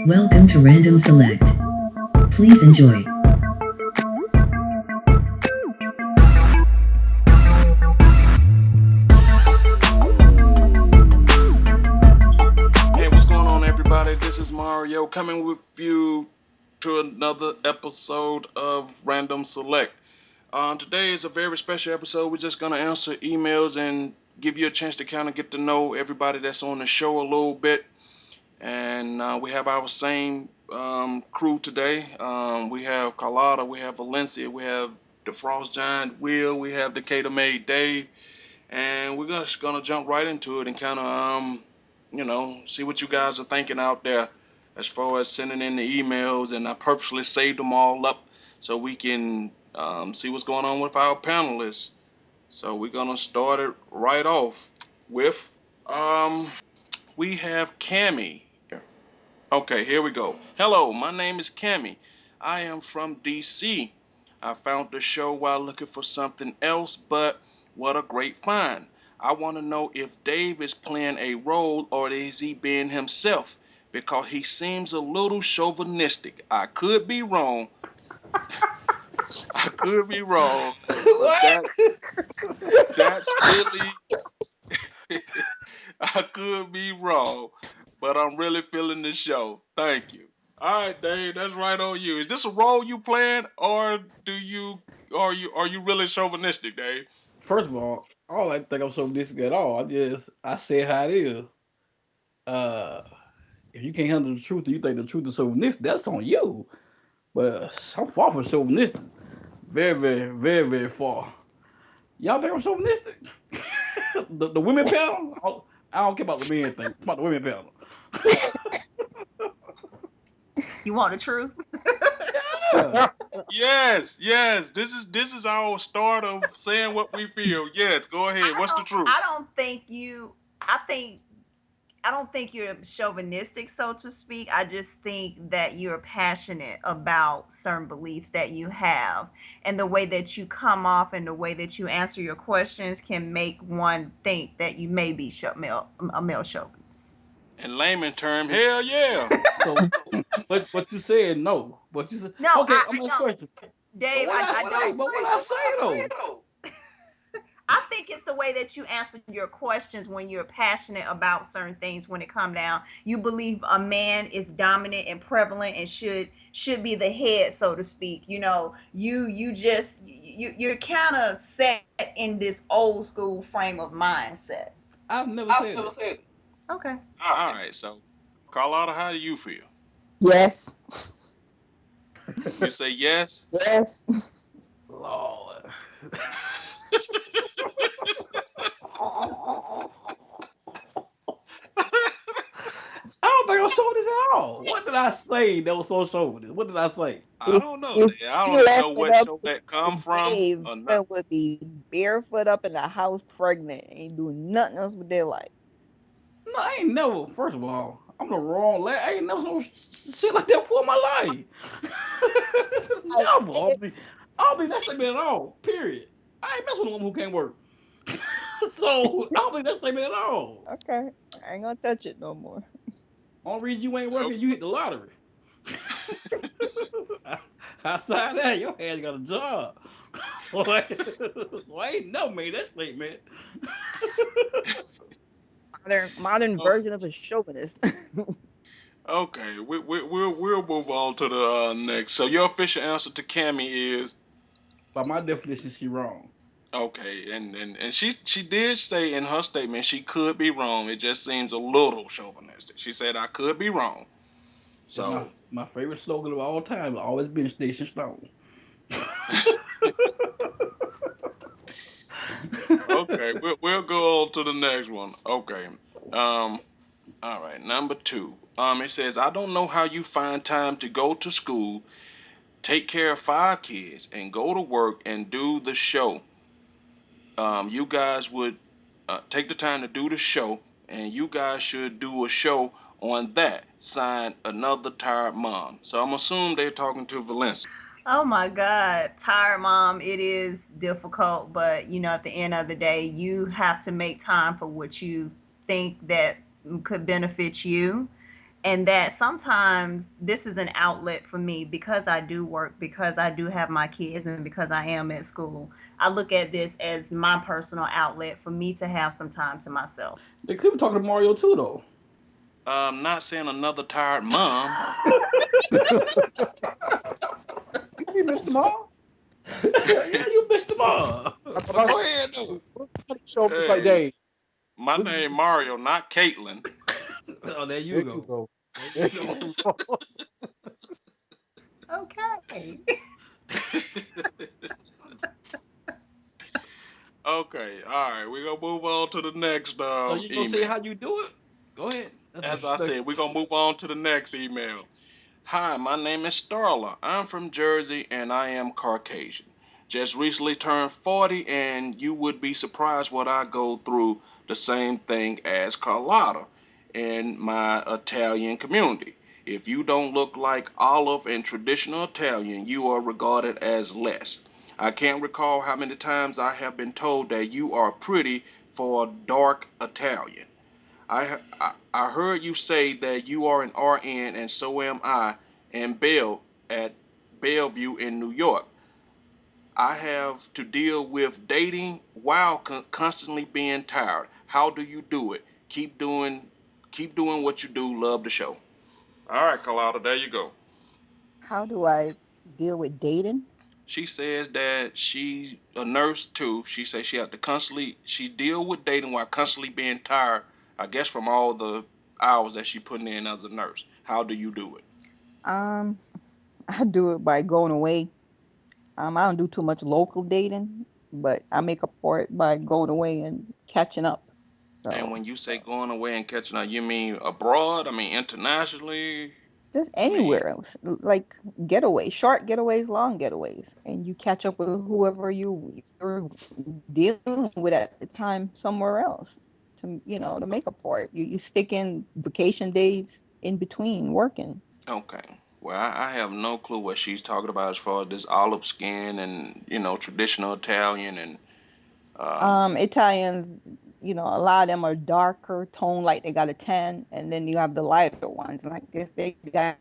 Welcome to Random Select. Please enjoy. Hey, what's going on, everybody? This is Mario coming with you to another episode of Random Select. Today is a very special episode. We're just going to answer emails and give you a chance to kind of get to know everybody that's on the show a little bit. And we have our same crew today. We have Carlotta, we have Valencia, we have the Frost Giant Will, we have the Cater Made Dave, and we're just gonna jump right into it and kind of see what you guys are thinking out there as far as sending in the emails. And I purposely saved them all up so we can see what's going on with our panelists. So we're gonna start it right off with we have Cammy. Okay, here we go. Hello, my name is Cammy. I am from DC. I found the show while looking for something else, but what a great find. I want to know if Dave is playing a role or is he being himself because he seems a little chauvinistic. I could be wrong. I could be wrong, but What? that's really I could be wrong, but I'm really feeling the show. Thank you. All right, Dave, that's right on you. Is this a role you playing, or are you really chauvinistic, Dave? First of all, I don't like think I'm chauvinistic at all. I say how it is. Uh, if you can't handle the truth and you think the truth is chauvinistic, that's on you. But I'm far from chauvinistic. Very, very, very, very far. Y'all think I'm chauvinistic? The women panel? I don't care about the men thing. It's about the women panel. You want the truth? Yeah. Yes, yes. This is our start of saying what we feel. Yes, go ahead. What's the truth? I don't think you I think I don't think you're chauvinistic, so to speak. I just think that you're passionate about certain beliefs that you have, and the way that you come off and the way that you answer your questions can make one think that you may be a male chauvinist. In layman term, hell yeah. So, but you said no. But you said No, okay. I'm I gonna ask a no, question. But Dave, what I I say? don't. But what I say though? I think it's the way that you answer your questions when you're passionate about certain things. When it come down, you believe a man is dominant and prevalent and should be the head, so to speak. You're kind of set in this old school frame of mindset. I've never said that. Okay. All right, so Carlotta, how do you feel? Yes. You say yes? Yes. Lord. I don't think I'm showing this at all. What did I say that was so showing this? What did I say? I If don't know, if Dave. I he don't know left it what up show to that come from Dave, or not. women would be barefoot up in the house pregnant, ain't doing nothing else with their life. No, I ain't never. First of all, I'm the wrong lad. I ain't never some shit like that before in my life. Like, Never. I don't think that statement at all. Period. I ain't messing with a woman who can't work. So I don't think that statement at all. okay, I ain't gonna touch it no more. Only reason you ain't Oh, working, you hit the lottery. Outside that, your ass got a job. So I ain't never made that statement. Modern oh, version of a chauvinist. okay. We'll move on to the next. So your official answer to Cammy is By my definition, she wrong. okay, and she did say in her statement she could be wrong. It just seems a little chauvinistic. She said I could be wrong. It's my So my favorite slogan of all time. Always been Station Stone. okay, we'll go on to the next one. Okay. Um. All right. Number two. It says I don't know how you find time to go to school, take care of five kids, and go to work and do the show. You guys would take the time to do the show, and you guys should do a show on that. Signed, another tired mom. So I'm assuming they're talking to Valencia. Oh my God, tired mom. It is difficult, but at the end of the day, you have to make time for what you think that could benefit you, and that sometimes this is an outlet for me because I do work, because I do have my kids, and because I am at school. I look at this as my personal outlet for me to have some time to myself. They could be talking to Mario too, though. Not saying another tired mom. You missed them all. Yeah, you missed them all. But Mario, go ahead, though. what kind of show up just like Hey, Dave? my We, name Mario, not Caitlin. Oh, there you there you go. go. There you There go. you go. Okay. Okay, all right, we're gonna move on to the next So you gonna say email. how you do it? Go ahead. As I said, we're gonna move on to the next email. Hi, my name is Starla. I'm from Jersey and I am Caucasian. Just recently turned 40, and you would be surprised what I go through the same thing as Carlotta in my Italian community. If you don't look like Olive in traditional Italian, you are regarded as less. I can't recall how many times I have been told that you are pretty for a dark Italian. I heard you say that you are an RN and so am I and Bill at Bellevue in New York. I have to deal with dating while constantly being tired. How do you do it? Keep doing what you do. Love the show. All right, Carlotta, there you go. How do I deal with dating? She says that she's a nurse too. She says she deal with dating while constantly being tired. I guess from all the hours that she putting in as a nurse. How do you do it? Um, I do it by going away. I don't do too much local dating, but I make up for it by going away and catching up. And So when you say going away and catching up, you mean abroad? I mean internationally? just I mean, anywhere else, like getaway, short getaways, long getaways, and you catch up with whoever you're dealing with at the time somewhere else to make up for it. You stick in vacation days in between working. okay. Well, I have no clue what she's talking about as far as this olive skin and traditional Italian and Italians, a lot of them are darker tone, like they got a tan, and then you have the lighter ones. And I guess they got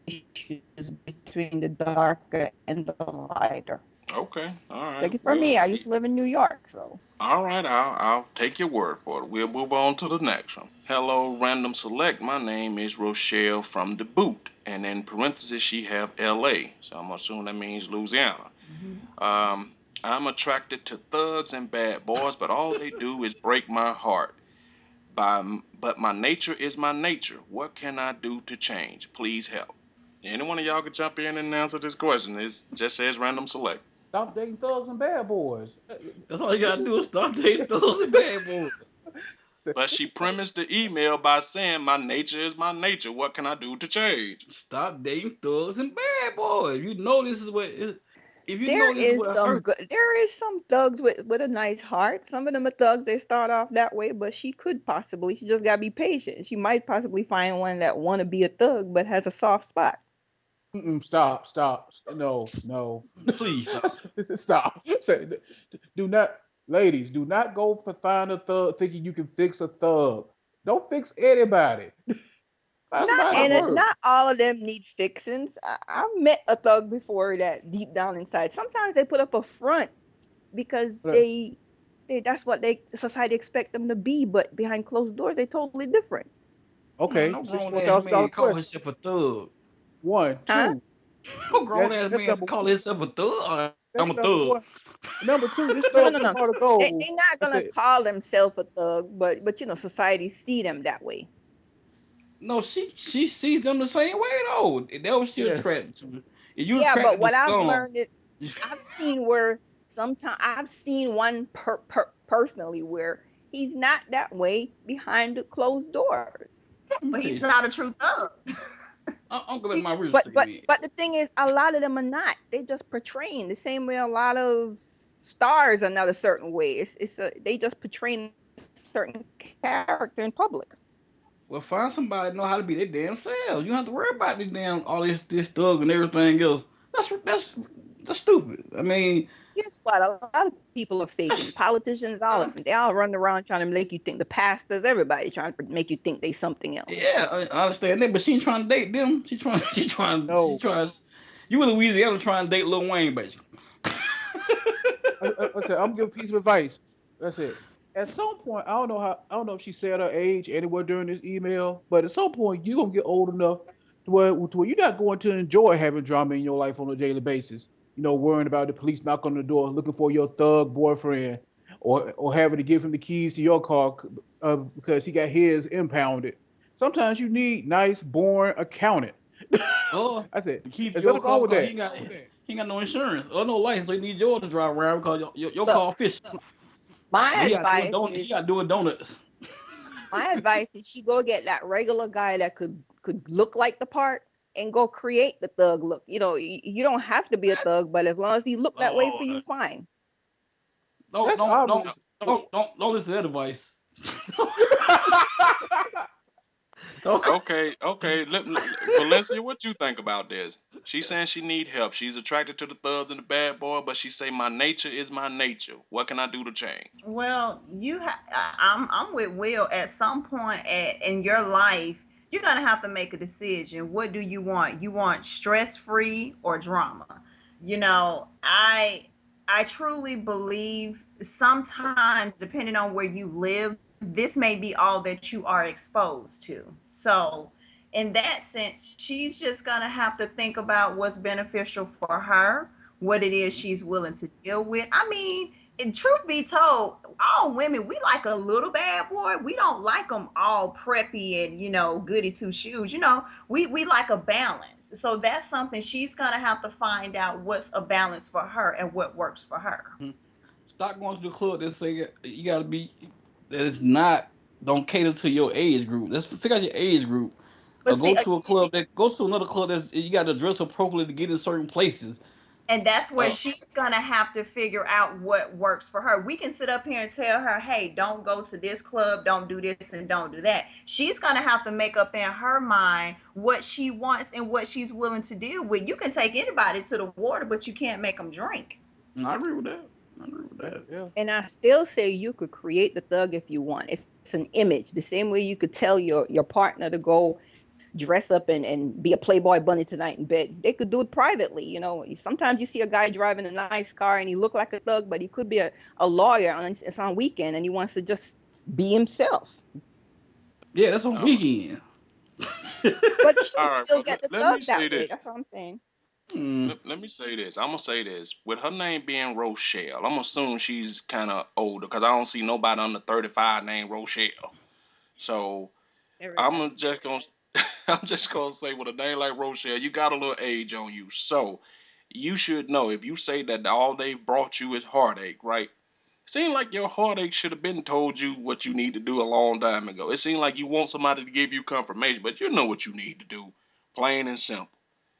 issues between the darker and the lighter. okay. All Take right. it from Well, me, I used to live in New York, so all right. I'll take your word for it. We'll move on to the next one. Hello, Random Select. My name is Rochelle from the Boot, and in parentheses she have L.A. So I'm assuming that means Louisiana. Mhm. Um, I'm attracted to thugs and bad boys, but all they do is break my heart. But my nature is my nature. What can I do to change? Please help. Any one of y'all could jump in and answer this question. It just says Random Select. Stop dating thugs and bad boys. That's all you This gotta is do is stop dating those and bad boys. But she premised the email by saying, my nature is my nature. What can I do to change? Stop dating thugs and bad boys. You know this is what. If you there know this is is what some hurt, good there is some thugs with a nice heart. Some of them are thugs, they start off that way, but she just gotta be patient. She might possibly find one that wanna be a thug but has a soft spot. mm-mm, stop, stop. No, no. please stop. Stop. Say, do not, ladies, do not go for find a thug thinking you can fix a thug. Don't fix anybody. Find Not somebody that and it, works. not all of them need fixings. I've met a thug before that deep down inside. Sometimes they put up a front because But, they that's what they society expect them to be, but behind closed doors they totally different. Man, okay, no sixty grown one ass thousand man dollar call question. himself a thug. One, Huh? two. No grown ass That's man number call one. himself a thug. I'm That's a number thug. one. Number two, this No, no, thug no, took no. her to They go they not and gonna said, call themselves a thug, but society see them that way. No, she sees them the same way though. That was she yes. attracted to. If you Yeah, but attracted to what I've scum, learned is I've seen where sometimes I've seen one personally where he's not that way behind the closed doors. let me But tell he's you not something. a true thug. I'm going back to He, my real but but statement. but the thing is, a lot of them are not. They just portraying the same way a lot of stars are not a certain way. They just portraying a certain character in public. Well, find somebody that know how to be their damn selves. You don't have to worry about this damn all this thug and everything else. That's That's stupid. I mean, Guess what? A lot of people are faking. Politicians, all of them. They all run around trying to make you think. The pastors, everybody trying to make you think they something else. yeah, I understand that, but she ain't trying to date them. She No, tries. You in Louisiana trying to date Lil Wayne, basically. I said I'm gonna give a piece of advice. That's it. At some point, I don't know if she said her age anywhere during this email, but at some point you're gonna get old enough to where you're not going to enjoy having drama in your life on a daily basis. You know, worrying about the police knock on the door looking for your thug boyfriend, or having to give him the keys to your car because he got his impounded. Sometimes you need nice, boring accountant. Or I said, the key to there's your nothing wrong car with because that. he ain't got no insurance or no license, so he needs yours to drive around because your Look, car fish. my But advice he is got doing donuts. my advice is she go get that regular guy that could look like the part and go create the thug look. You know, you don't have to be a thug, but as long as he look that way for you, Lord, fine. don't That's don't don't obvious. don't listen to that advice. Don't. Okay, okay. Valencia, what you think about this? She's saying she need help. She's attracted to the thugs and the bad boy, but she say my nature is my nature. What can I do to change? Well, I'm with Will. At some point in your life, you're gonna have to make a decision. What do you want? You want stress free or drama? I truly believe sometimes, depending on where you live, this may be all that you are exposed to. So, in that sense, she's just gonna have to think about what's beneficial for her, what it is she's willing to deal with. I mean, and truth be told, all women, we like a little bad boy. We don't like them all preppy and goody two shoes. We like a balance. So that's something she's gonna have to find out what's a balance for her and what works for her. Stop going to the club that say you gotta be that is not don't cater to your age group. Let's figure out your age group. But Or see, go to another club that's you gotta dress appropriately to get in certain places. and that's where Uh, she's gonna have to figure out what works for her. We can sit up here and tell her, hey, don't go to this club, don't do this and don't do that. She's gonna have to make up in her mind what she wants and what she's willing to deal with. You can take anybody to the water, but you can't make them drink. I agree with that. I agree with that. Yeah. And I still say you could create the thug if you want. It's an image. The same way you could tell your partner to go dress up and be a Playboy bunny tonight in bed. They could do it privately. You know, sometimes you see a guy driving a nice car and he look like a thug, but he could be a lawyer on it's on weekend and he wants to just be himself. Yeah, that's on All right, weekend. But she could all right. still But get the let me thug say that way. this. That's what I'm saying. Hmm. Let me say this. I'm gonna say this. With her name being Rochelle, I'm gonna assume she's kind of older because I don't see nobody under 35 named Rochelle. So Everybody. I'm just gonna I'm just gonna say with a name like Rochelle, you got a little age on you. So you should know if you say that all they've brought you is heartache, right? Seem like your heartache should have been told you what you need to do a long time ago. It seemed like you want somebody to give you confirmation, but you know what you need to do. Plain and simple.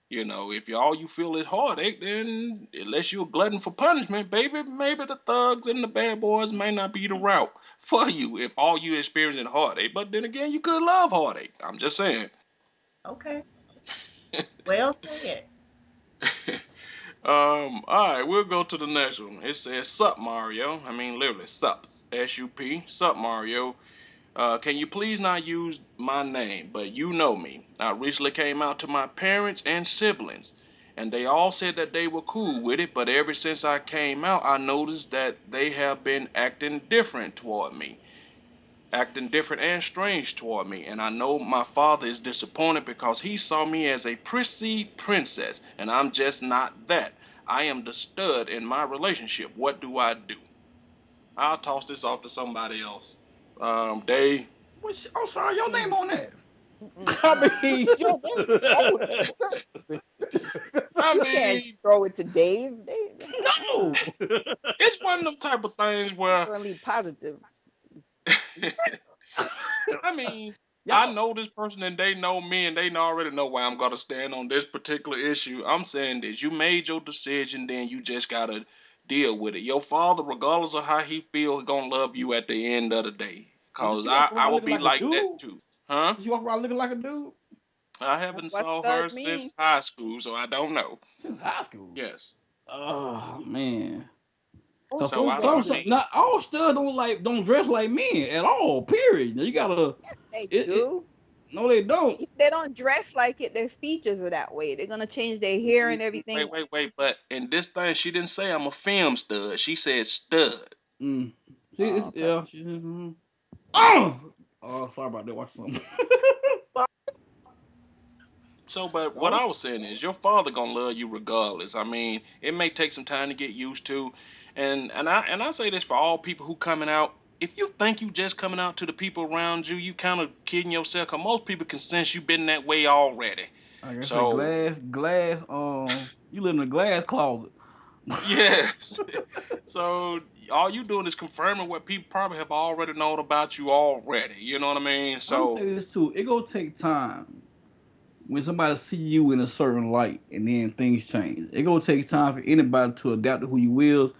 If all you feel is heartache, then unless you're a glutton for punishment, baby, maybe the thugs and the bad boys may not be the route for you if all you experience is heartache. But then again, you could love heartache. I'm just saying. Okay, well said. All right, we'll go to the next one. It says, Sup, Mario. I mean, literally, Sup. S-U-P. Sup, Mario. Can you please not use my name, but you know me. I recently came out to my parents and siblings, and they all said that they were cool with it, but ever since I came out, I noticed that they have been acting different and strange toward me, and I know my father is disappointed because he saw me as a prissy princess, and I'm just not that. I am the stud in my relationship. What do I do? I'll toss this off to somebody else. Dave. Which I'm sorry, your name on that. I Mm-mm-mm. mean, yo, why would you say that? I You can't mean, throw it to Dave. Dave, No. it's one of them type of things I'm where, gonna leave positive. I mean, I Y'all. know this person and they know me and they already know where I'm gonna stand on this particular issue. I'm saying this: you made your decision, then you just gotta deal with it. Your father, regardless of how he feels, gonna love you at the end of the day. But does Cause she I walk I around will looking be like a like that dude? too, huh? Does she walk around looking like a dude I That's haven't what saw stud her mean. since high school, so I don't know. since high school? Yes. Oh man. On Cause So some some I don't. some I level, some mean, not all studs don't dress like men at all. Period. You gotta Yes, they it do. no they don't. If they don't dress like it, their features are that way. They're gonna change their hair and everything. wait. But in this thing, she didn't say I'm a film stud. She said stud. Mm. See, Oh, it's okay. yeah. Oh, oh, sorry about that. Watch something. Sorry. So, but what dog. I was saying is, your father gonna love you regardless. I mean, it may take some time to get used to, and I say this for all people who coming out. If you think you just coming out to the people around you, you kind of kidding yourself. Cause most people can sense you been that way already. Like I said, So, glass. You live in a glass closet. yes. So all you doing is confirming what people probably have already known about you already. You know what I mean? I'm gonna So say this too. It gonna take time when somebody see you in a certain light, and then things change. It gonna take time for anybody to adapt to who you is,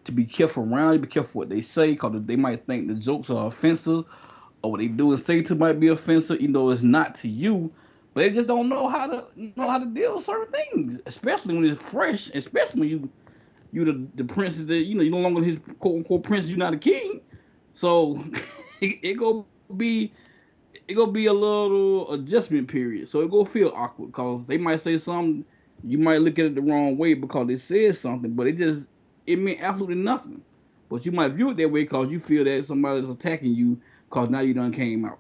to be careful around you, be careful what they say, cause they might think the jokes are offensive, or what they do and say to might be offensive, even though it's not to you. But they just don't know how to deal with certain things, especially when it's fresh, especially when you the princess that you no longer his quote unquote prince, you're not a king. So it gonna be a little adjustment period. So it gonna feel awkward because they might say something, you might look at it the wrong way because they said something, but it meant absolutely nothing. But you might view it that way because you feel that somebody's attacking you because now you done came out.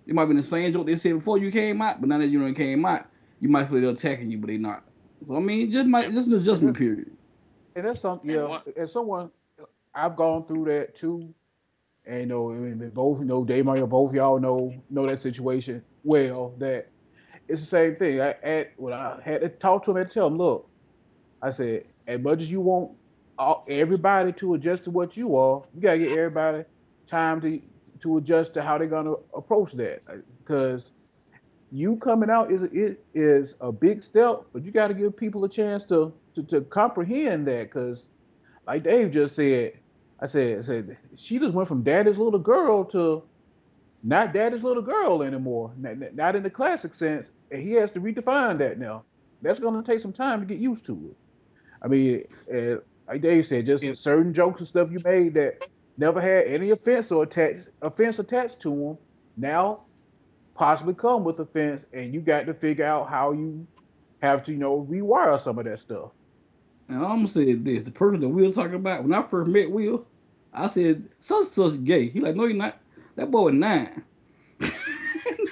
It might be the same joke they said before you came out, but now that you done came out, you might feel they're attacking you, but they not. So I mean, and, just an And adjustment that, period. and that's something. and Yeah, what as someone, I've gone through that too. And I mean, both Dave Mario, both y'all know that situation well. That it's the same thing. When I had to talk to him and tell him, look, I said, as much as you want everybody to adjust to what you are, you gotta get everybody time to adjust to how they're gonna approach that. Because you coming out is a big step, but you got to give people a chance to comprehend that. Because like Dave just said, I said she just went from daddy's little girl to not daddy's little girl anymore. Not in the classic sense, and he has to redefine that now. That's gonna take some time to get used to it. I mean, like Dave said, And, just certain jokes and stuff you made that never had any offense attached to them. Now possibly come with offense, and you got to figure out how you have to, rewire some of that stuff. and I'm gonna say this: the person that we was talking about when I first met Will, I said such and such gay. He like, no, he not. That boy was 9.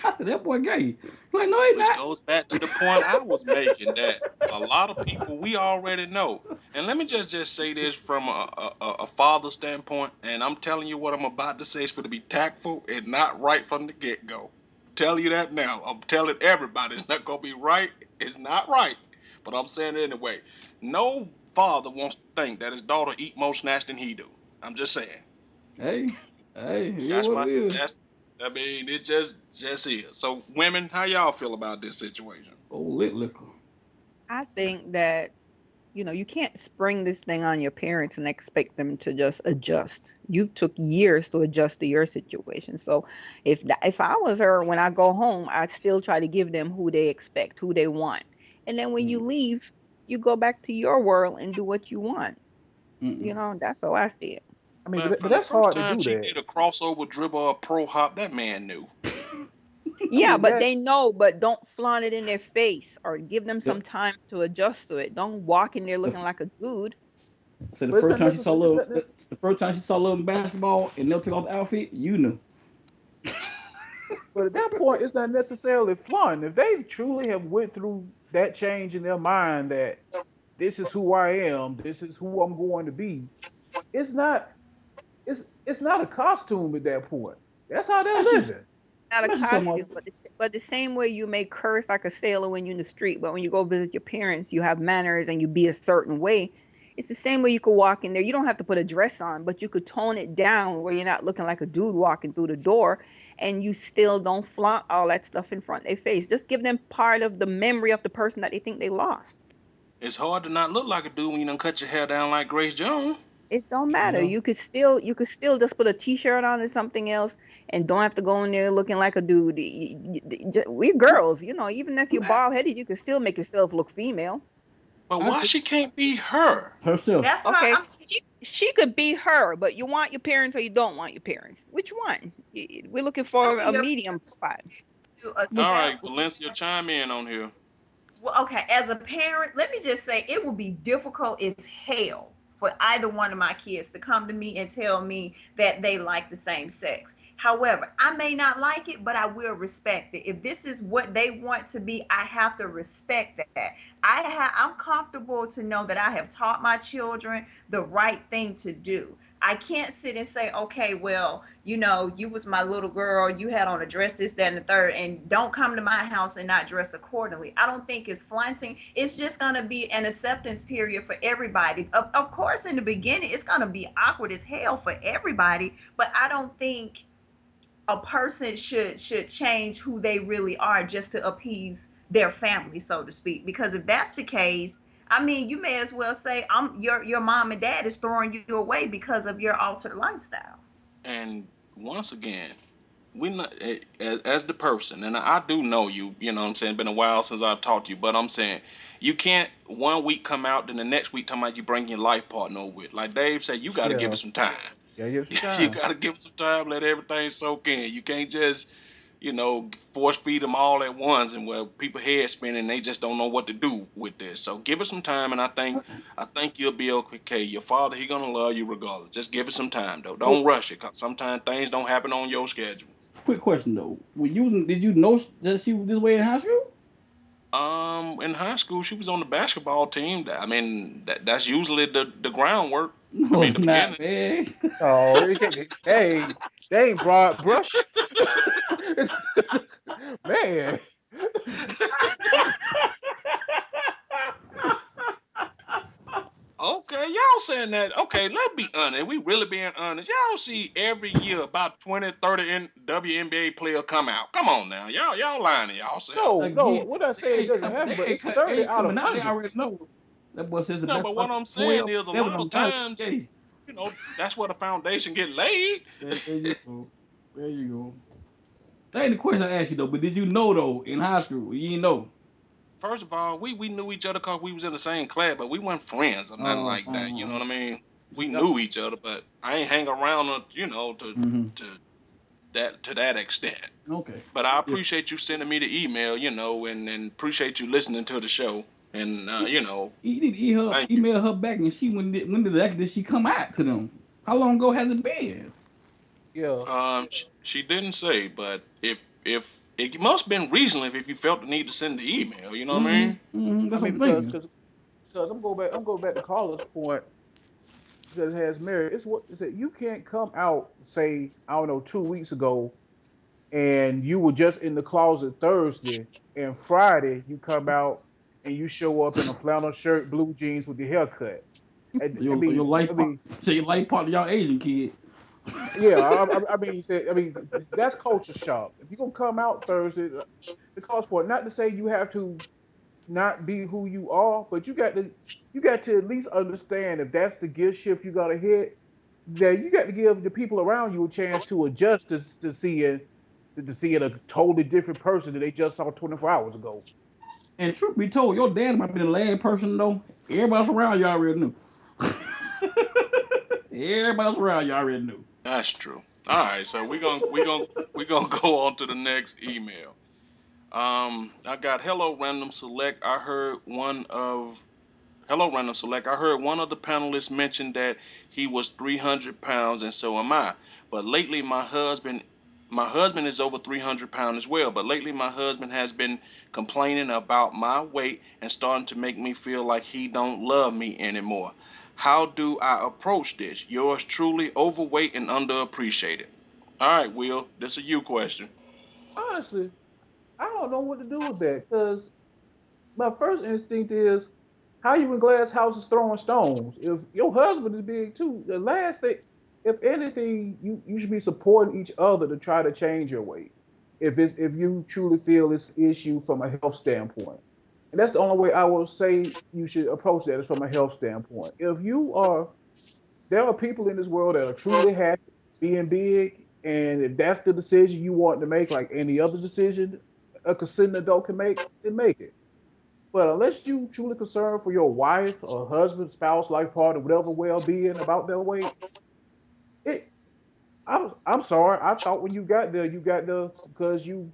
I said that boy gay. He like, no, he which not. goes back to the point I was making that a lot of people we already know. And let me just say this from a father standpoint, and I'm telling you what I'm about to say is going to be tactful and not right from the get go. Tell you that now. I'm telling everybody it's not going to be right. It's not right, but I'm saying it anyway. No father wants to think that his daughter eat more snatch than he do. I'm just saying. Hey, hey, it is That's what my it is. that's I mean it just is. So women, how y'all feel about this situation? Oh, lit liquor. I think that you can't spring this thing on your parents and expect them to just adjust. You took years to adjust to your situation. So if I was her, when I go home, I'd still try to give them who they expect, who they want. And then when you Mm, leave, you go back to your world and do what you want. mm-mm. That's how I see it. I mean, Man, but from the that's first hard to time do she that. did a crossover dribble or pro hop, that man knew. I Yeah, mean, but that they know, but don't flaunt it in their face or give them The, some time to adjust to it. Don't walk in there the, looking like a dude. so but it's not necessary. It's not this. the first time she saw love in basketball and they'll take off the outfit, you knew. But at that point, it's not necessarily fun. If they truly have went through that change in their mind that this is who I am, this is who I'm going to be, it's not. It's not a costume at that point. That's how they're Ask you, living. Not a ask you something costume, else. but the same way you may curse like a sailor when you're in the street, but when you go visit your parents, you have manners and you be a certain way. It's the same way you could walk in there. You don't have to put a dress on, but you could tone it down where you're not looking like a dude walking through the door, and you still don't flaunt all that stuff in front of their face. Just give them part of the memory of the person that they think they lost. It's hard to not look like a dude when you done cut your hair down like Grace Jones. It don't matter. Yeah. You could still just put a t-shirt on or something else and don't have to go in there looking like a dude. We're girls, even if you're bald headed, you can still make yourself look female. But I why think she can't be her? herself. That's what Okay, I'm she could be her, but you want your parents or you don't want your parents. Which one? We're looking I for think a your medium spot. to All right, establish. Valencia, chime in on here. Well, okay, as a parent, let me just say it would be difficult as hell for either one of my kids to come to me and tell me that they like the same sex. However, I may not like it, but I will respect it. If this is what they want to be, I have to respect that. I'm comfortable to know that I have taught my children the right thing to do. I can't sit and say, okay, well, you was my little girl, you had on a dress, this, that, and the third, and don't come to my house and not dress accordingly. I don't think it's flaunting. It's just going to be an acceptance period for everybody. Of course, in the beginning, it's going to be awkward as hell for everybody, but I don't think a person should change who they really are just to appease their family, so to speak. Because if that's the case, I mean, you may as well say I'm your mom and dad is throwing you away because of your altered lifestyle. And once again, we not as the person, and I do know you. You know what I'm saying? Been a while since I've talked to you, but I'm saying you can't one week come out, then the next week talking about you bring your life partner over with. Like Dave said, you got to give Yeah, it some time. yeah, give it some You time. got to give it some time, let everything soak in. You can't just force feed them all at once, and where people head spinning, they just don't know what to do with this. So give it some time, and I think you'll be okay. Your father, he gonna love you regardless. Just give it some time, though. Oh, Don't rush it, cause sometimes things don't happen on your schedule. quick question though. Did you know that she was this way in high school? In high school, she was on the basketball team. I mean, that's usually the groundwork. I No, mean, it's the beginning. not, man. oh, they ain't broad brush, man. Okay, y'all saying that. Okay, let's be honest. We really being honest. Y'all see every year about 20, 30 WNBA player come out. Come on now. Y'all lying to y'all self. No, no. Again, What I say it doesn't happen, but it's they 30 ain't out of coming out. They already hundreds. know. That boy says the No, best but part what I'm saying 12, is a 11 lot on of down times, every day. that's where the foundation get laid. There you go. There you go. That ain't the question I asked you though, but did you know though in high school? You didn't know. First of all, we knew each other because we was in the same class, but we weren't friends or nothing like that. You know what I mean? We Yep. knew each other, but I ain't hang around, Mm-hmm. to that extent. Okay. But I Yeah. appreciate you sending me the email, and appreciate you listening to the show. And You need to thank you. email her back and she did she come out to them? How long ago has it been? Yeah, She didn't say, but if it must have been reasonable if you felt the need to send the email. You know what I Mm-hmm. mean? Mm-hmm. I That's what mean I'm thinking. because I'm going back to Carla's point because it has merit. It's what is it? You can't come out say I don't know 2 weeks ago and you were just in the closet Thursday and Friday you come out and you show up in a flannel shirt, blue jeans with your haircut. I Your mean, I life part. mean, Say your life part of y'all Asian kid. yeah. I mean, he said. I mean, that's culture shock. If you're gonna come out Thursday, the cause for it. Not to say you have to not be who you are, but you got to at least understand if that's the gear shift you got to hit. That you got to give the people around you a chance to adjust to see it to see it a totally different person that they just saw 24 hours ago. And truth be told, your dad might be the last person though. Everybody else around you already knew. Everybody else around you already knew. That's true. All right, so we gonna go on to the next email. I got hello random select. I heard one of the panelists mention that he was 300 pounds, and so am I. But lately, my husband is over 300 pounds as well. But lately, my husband has been complaining about my weight and starting to make me feel like he don't love me anymore. How do I approach this? Yours truly, overweight and underappreciated. All right, Will, this is a you question. Honestly, I don't know what to do with that because my first instinct is how you in glass houses throwing stones. If your husband is big too, the last thing, if anything, you should be supporting each other to try to change your weight. If you truly feel it's an issue from a health standpoint, and that's the only way I will say you should approach that is from a health standpoint. If you are, there are people in this world that are truly happy being big, and if that's the decision you want to make, like any other decision a consenting adult can make, then make it. But unless you truly concerned for your wife or husband, spouse, life partner, whatever well being about their weight, it I'm sorry. I thought when you got there because you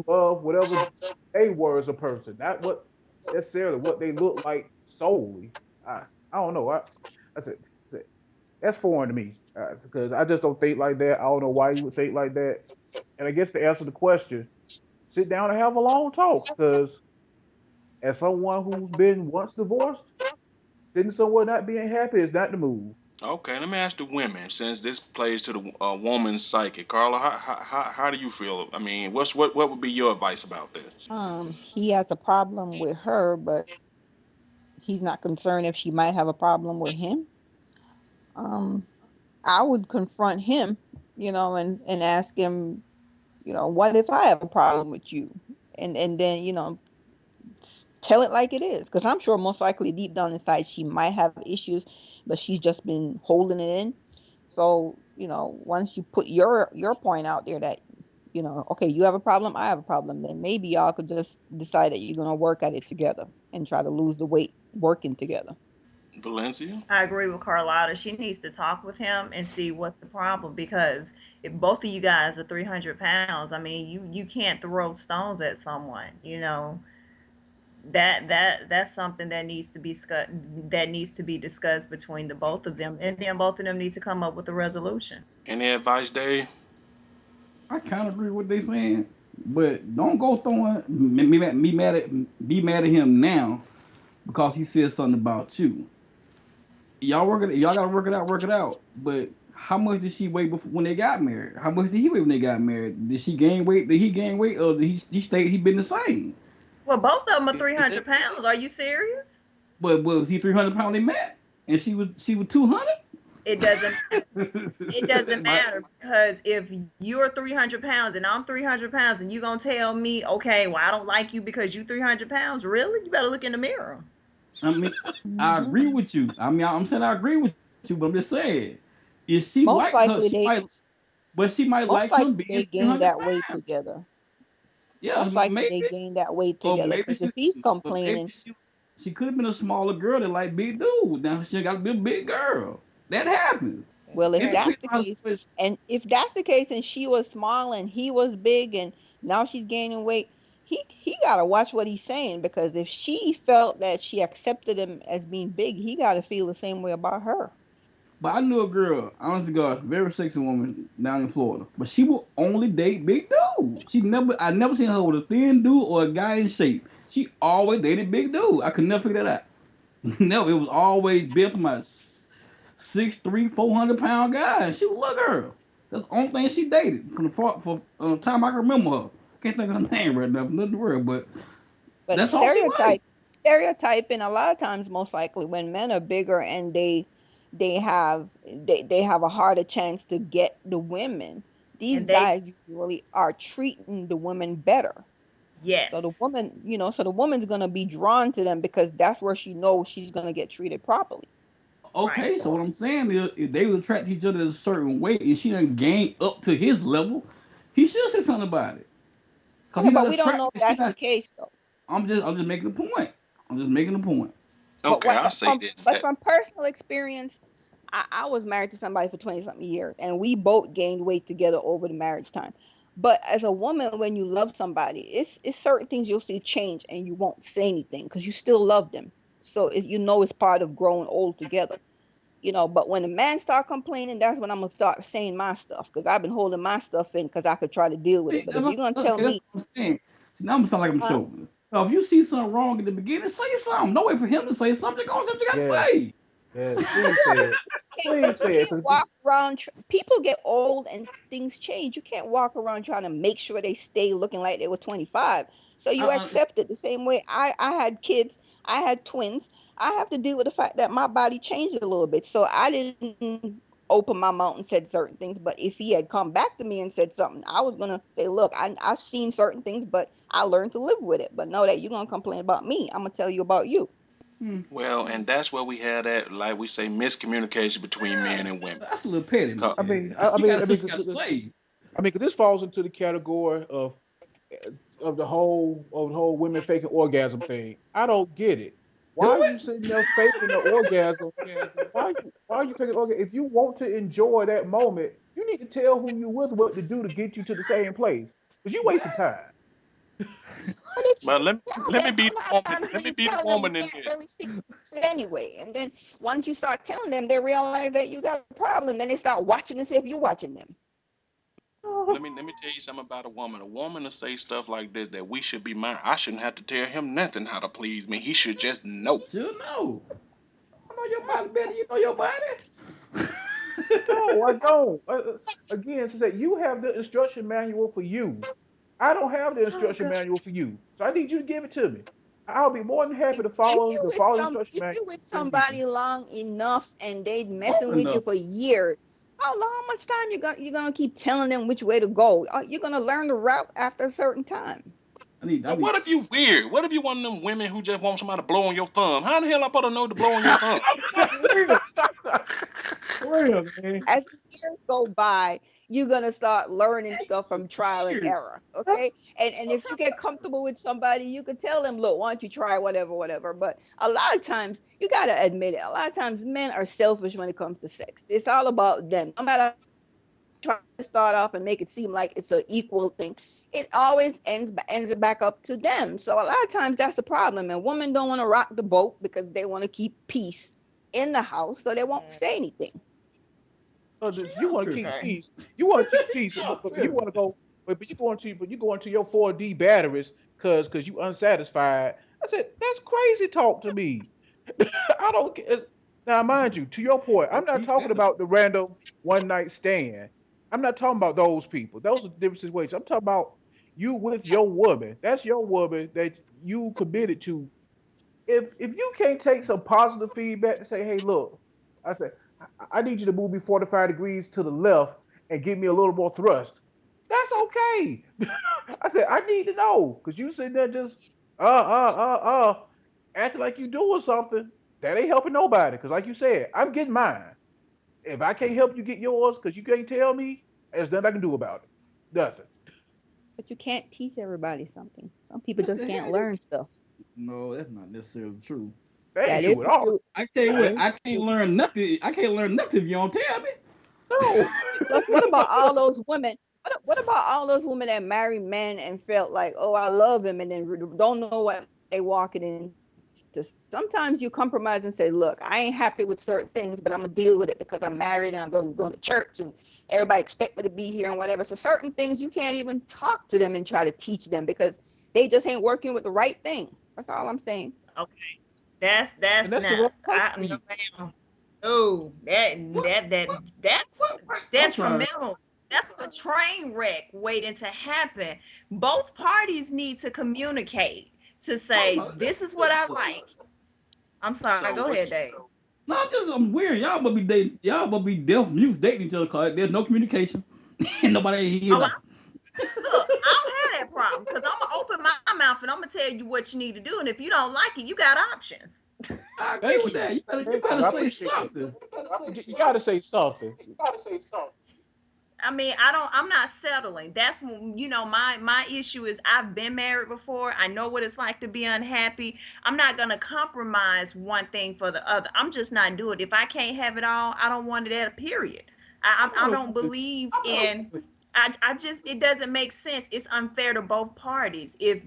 love whatever they were as a person, not what necessarily what they look like solely. I don't know. That's it. That's it. That's foreign to me because I just don't think like that. I don't know why you would think like that. And I guess to answer the question, sit down and have a long talk. Because as someone who's been once divorced, sitting somewhere not being happy is not the move. Okay, let me ask the women, since this plays to the woman's psyche. Carla, how do you feel? I mean, what would be your advice about this? He has a problem with her, but he's not concerned if she might have a problem with him. Um, I would confront him, and ask him, what if I have a problem with you? And then, tell it like it is, because I'm sure most likely deep down inside she might have issues, but she's just been holding it in. So, once you put your point out there that, okay, you have a problem, I have a problem, then maybe y'all could just decide that you're going to work at it together and try to lose the weight working together. Valencia? I agree with Carlotta. She needs to talk with him and see what's the problem, because if both of you guys are 300 pounds, I mean, you can't throw stones at someone. That's something that needs to be discussed between the both of them, and then both of them need to come up with a resolution. Any advice, Dave? I kind of agree with what they saying, but don't go throwing be mad at him now because he said something about you. Y'all gotta work it out. But how much did she weigh before when they got married? How much did he weigh when they got married? Did she gain weight? Did he gain weight, or did he stay? He been the same. Well, both of them are Is that, 300 pounds. Are you serious? but was he 300 pounds they met, and she was 200? It doesn't matter. It doesn't But matter, because if you're 300 pounds and I'm 300 pounds and you're going to tell me, okay, well, I don't like you because you 300 pounds, really? You better look in the mirror. I mean, I Hmm. agree with you. I mean, I'm saying I agree with you, but I'm just saying, if she like Most her, likely they but she might most like him likely being they gained 300 that weight pounds. together. Yeah, Most likely maybe, they gained that weight or together, maybe because if he's maybe complaining, she could have been a smaller girl that like big dude. Now she got to be a big girl. That happens. well, if It that's depends the on how the case, situation. and if that's the case, and she was small and he was big, and now she's gaining weight, he gotta watch what he's saying, because if she felt that she accepted him as being big, he gotta feel the same way about her. But I knew a girl, honest to God, very sexy woman down in Florida. But she will only date big dudes. I never seen her with a thin dude or a guy in shape. She always dated big dude. I could never figure that out. No, it was always built for my 6'3", 400 pound guy. She was a little girl. That's the only thing she dated from the time I can remember her. Can't think of her name right now, from the world, but But that's all she liked. stereotyping, a lot of times, most likely when men are bigger and they have a harder chance to get the women, these And they, guys usually are treating the women better. So the yes, woman, so the woman's gonna be drawn to them because that's where she knows she's gonna get treated properly. right. Okay, so what I'm saying is, if they would attract each other a certain way, and she done gained up to his level, he should say something about it. Cause Yeah, he not but we don't know attracted. if She that's the not. case though. I'm just making a point. I'm just making a point. But Okay, what I'll say from this. but from personal experience, I was married to somebody for 20 something years, and we both gained weight together over the marriage time. But as a woman, when you love somebody, it's certain things you'll see change and you won't say anything because you still love them. So it's part of growing old together. But when a man start complaining, that's when I'm gonna start saying my stuff, because I've been holding my stuff in because I could try to deal with it. See, But if you're gonna tell that's me, what I'm saying. See, now I'm sound like I'm huh? showing. So if you see something wrong in the beginning, say something. Don't wait for him to say something. Go and say what you got to Yes, say. yes. Please Yeah, say it. but Please you say it. can't Cause walk around. People get old and things change. You can't walk around trying to make sure they stay looking like they were 25. So you Uh, accept it the same way I had kids. I had twins. I have to deal with the fact that my body changed a little bit. So I didn't open my mouth and said certain things. But if he had come back to me and said something, I was gonna say, look, I've seen certain things, but I learned to live with it. But know that you're gonna complain about me, I'm gonna tell you about you. hmm, Well, and that's where we had that, like we say, miscommunication between men yeah, and women. that's a little petty, I man. mean, I, I You got mean, to I say mean, what you got to say. I mean, because this falls into the category of of the whole women faking orgasm thing. I don't get it. Why Do are you sitting there faking the orgasm? Why are you faking orgasm? If you want to enjoy that moment, you need to tell who you with what to do to get you to the same place. Because you wasting time. But if you But tell let me them, be a the lot of woman. times Let when me you be the tell them, you woman in can't this. really fix it anyway. And then once you start telling them, they realize that you got a problem. Then they start watching as if you're watching them. Let me tell you something about a woman. A woman to say stuff like this that we should be mine. I shouldn't have to tell him nothing how to please me. He should just know. you know? I know your body better. You know your body. No, I don't. Again, to say you have the instruction manual for you. I don't have the Oh instruction God. manual for you, so I need you to give it to me. I'll be more than happy If to if follow you the with follow the some instruction if manual you with and give you. somebody long enough and they messing Long with you enough. for years, how much time you gonna keep telling them which way to go? You're gonna learn the route after a certain time. I need. I But need. what if you weird? What if you one of them women who just want somebody to blow on your thumb? How the hell I supposed to know to blow on your thumb? For real. For real, man. As the years go by, you're gonna start learning stuff from trial and Weird. error. Okay. And if you get comfortable with somebody, you could tell them, look, why don't you try whatever, whatever. But a lot of times, you gotta admit it, a lot of times men are selfish when it comes to sex. It's all about them. No matter try to start off and make it seem like it's an equal thing, it always ends it back up to them. So a lot of times that's the problem. And women don't want to rock the boat because they want to keep peace in the house, so they won't say anything. You Y'all want to keep tripping. Okay. peace. You want to keep peace, Y'all but you want tripping. to go. But you going to your 4D batteries because you unsatisfied. I said that's crazy talk to me. I don't get. Now, mind you, to your point, I'm not He's talking satisfied. about the random one night stand. I'm not talking about those people. Those are different situations. I'm talking about you with your woman. That's your woman that you committed to. If you can't take some positive feedback to say, hey, look, I say, I need you to move me 45 degrees to the left and give me a little more thrust. That's okay. I said, I need to know because you sitting there just acting like you doing something that ain't helping nobody. Because like you said, I'm getting mine. If I can't help you get yours because you can't tell me, there's nothing I can do about it. Nothing. But you can't teach everybody something. Some people What just the can't hell? learn stuff. No, that's not necessarily true. That ain't That is true at the all. truth. I tell you That what, is I the can't truth. learn nothing. I can't learn nothing if you don't tell me. No. Plus, what about all those women? What about all those women that marry men and felt like, oh, I love him, and then don't know what they walking into? Sometimes you compromise and say, look, I ain't happy with certain things, but I'm gonna deal with it because I'm married and I'm going to church and everybody expect me to be here and whatever. So certain things you can't even talk to them and try to teach them because they just ain't working with the right thing. That's all I'm saying. Okay. That's And that's the wrong not person I for you. no ma'am. No, What? that's I'm sorry. detrimental. That's a train wreck waiting to happen. Both parties need to communicate to What say, about? this is what I like. I'm sorry, So go what? ahead, Dave. No, I'm just I'm weird. Y'all must be dating. Y'all must be deaf mute dating each other because there's no communication and nobody ain't hear Oh, nothing. look, I don't have that problem because I'm gonna open my mouth and I'm gonna tell you what you need to do. And if you don't like it, you got options. I agree Thank with you. that. You Thank better you. I say appreciate that. something. You got to say something. I mean, I'm not settling. That's my issue is I've been married before. I know what it's like to be unhappy. I'm not gonna compromise one thing for the other. I'm just not doing it. If I can't have it all, I don't want it at a period. I'm I gonna don't believe I'm gonna in. I just it doesn't make sense. It's unfair to both parties. If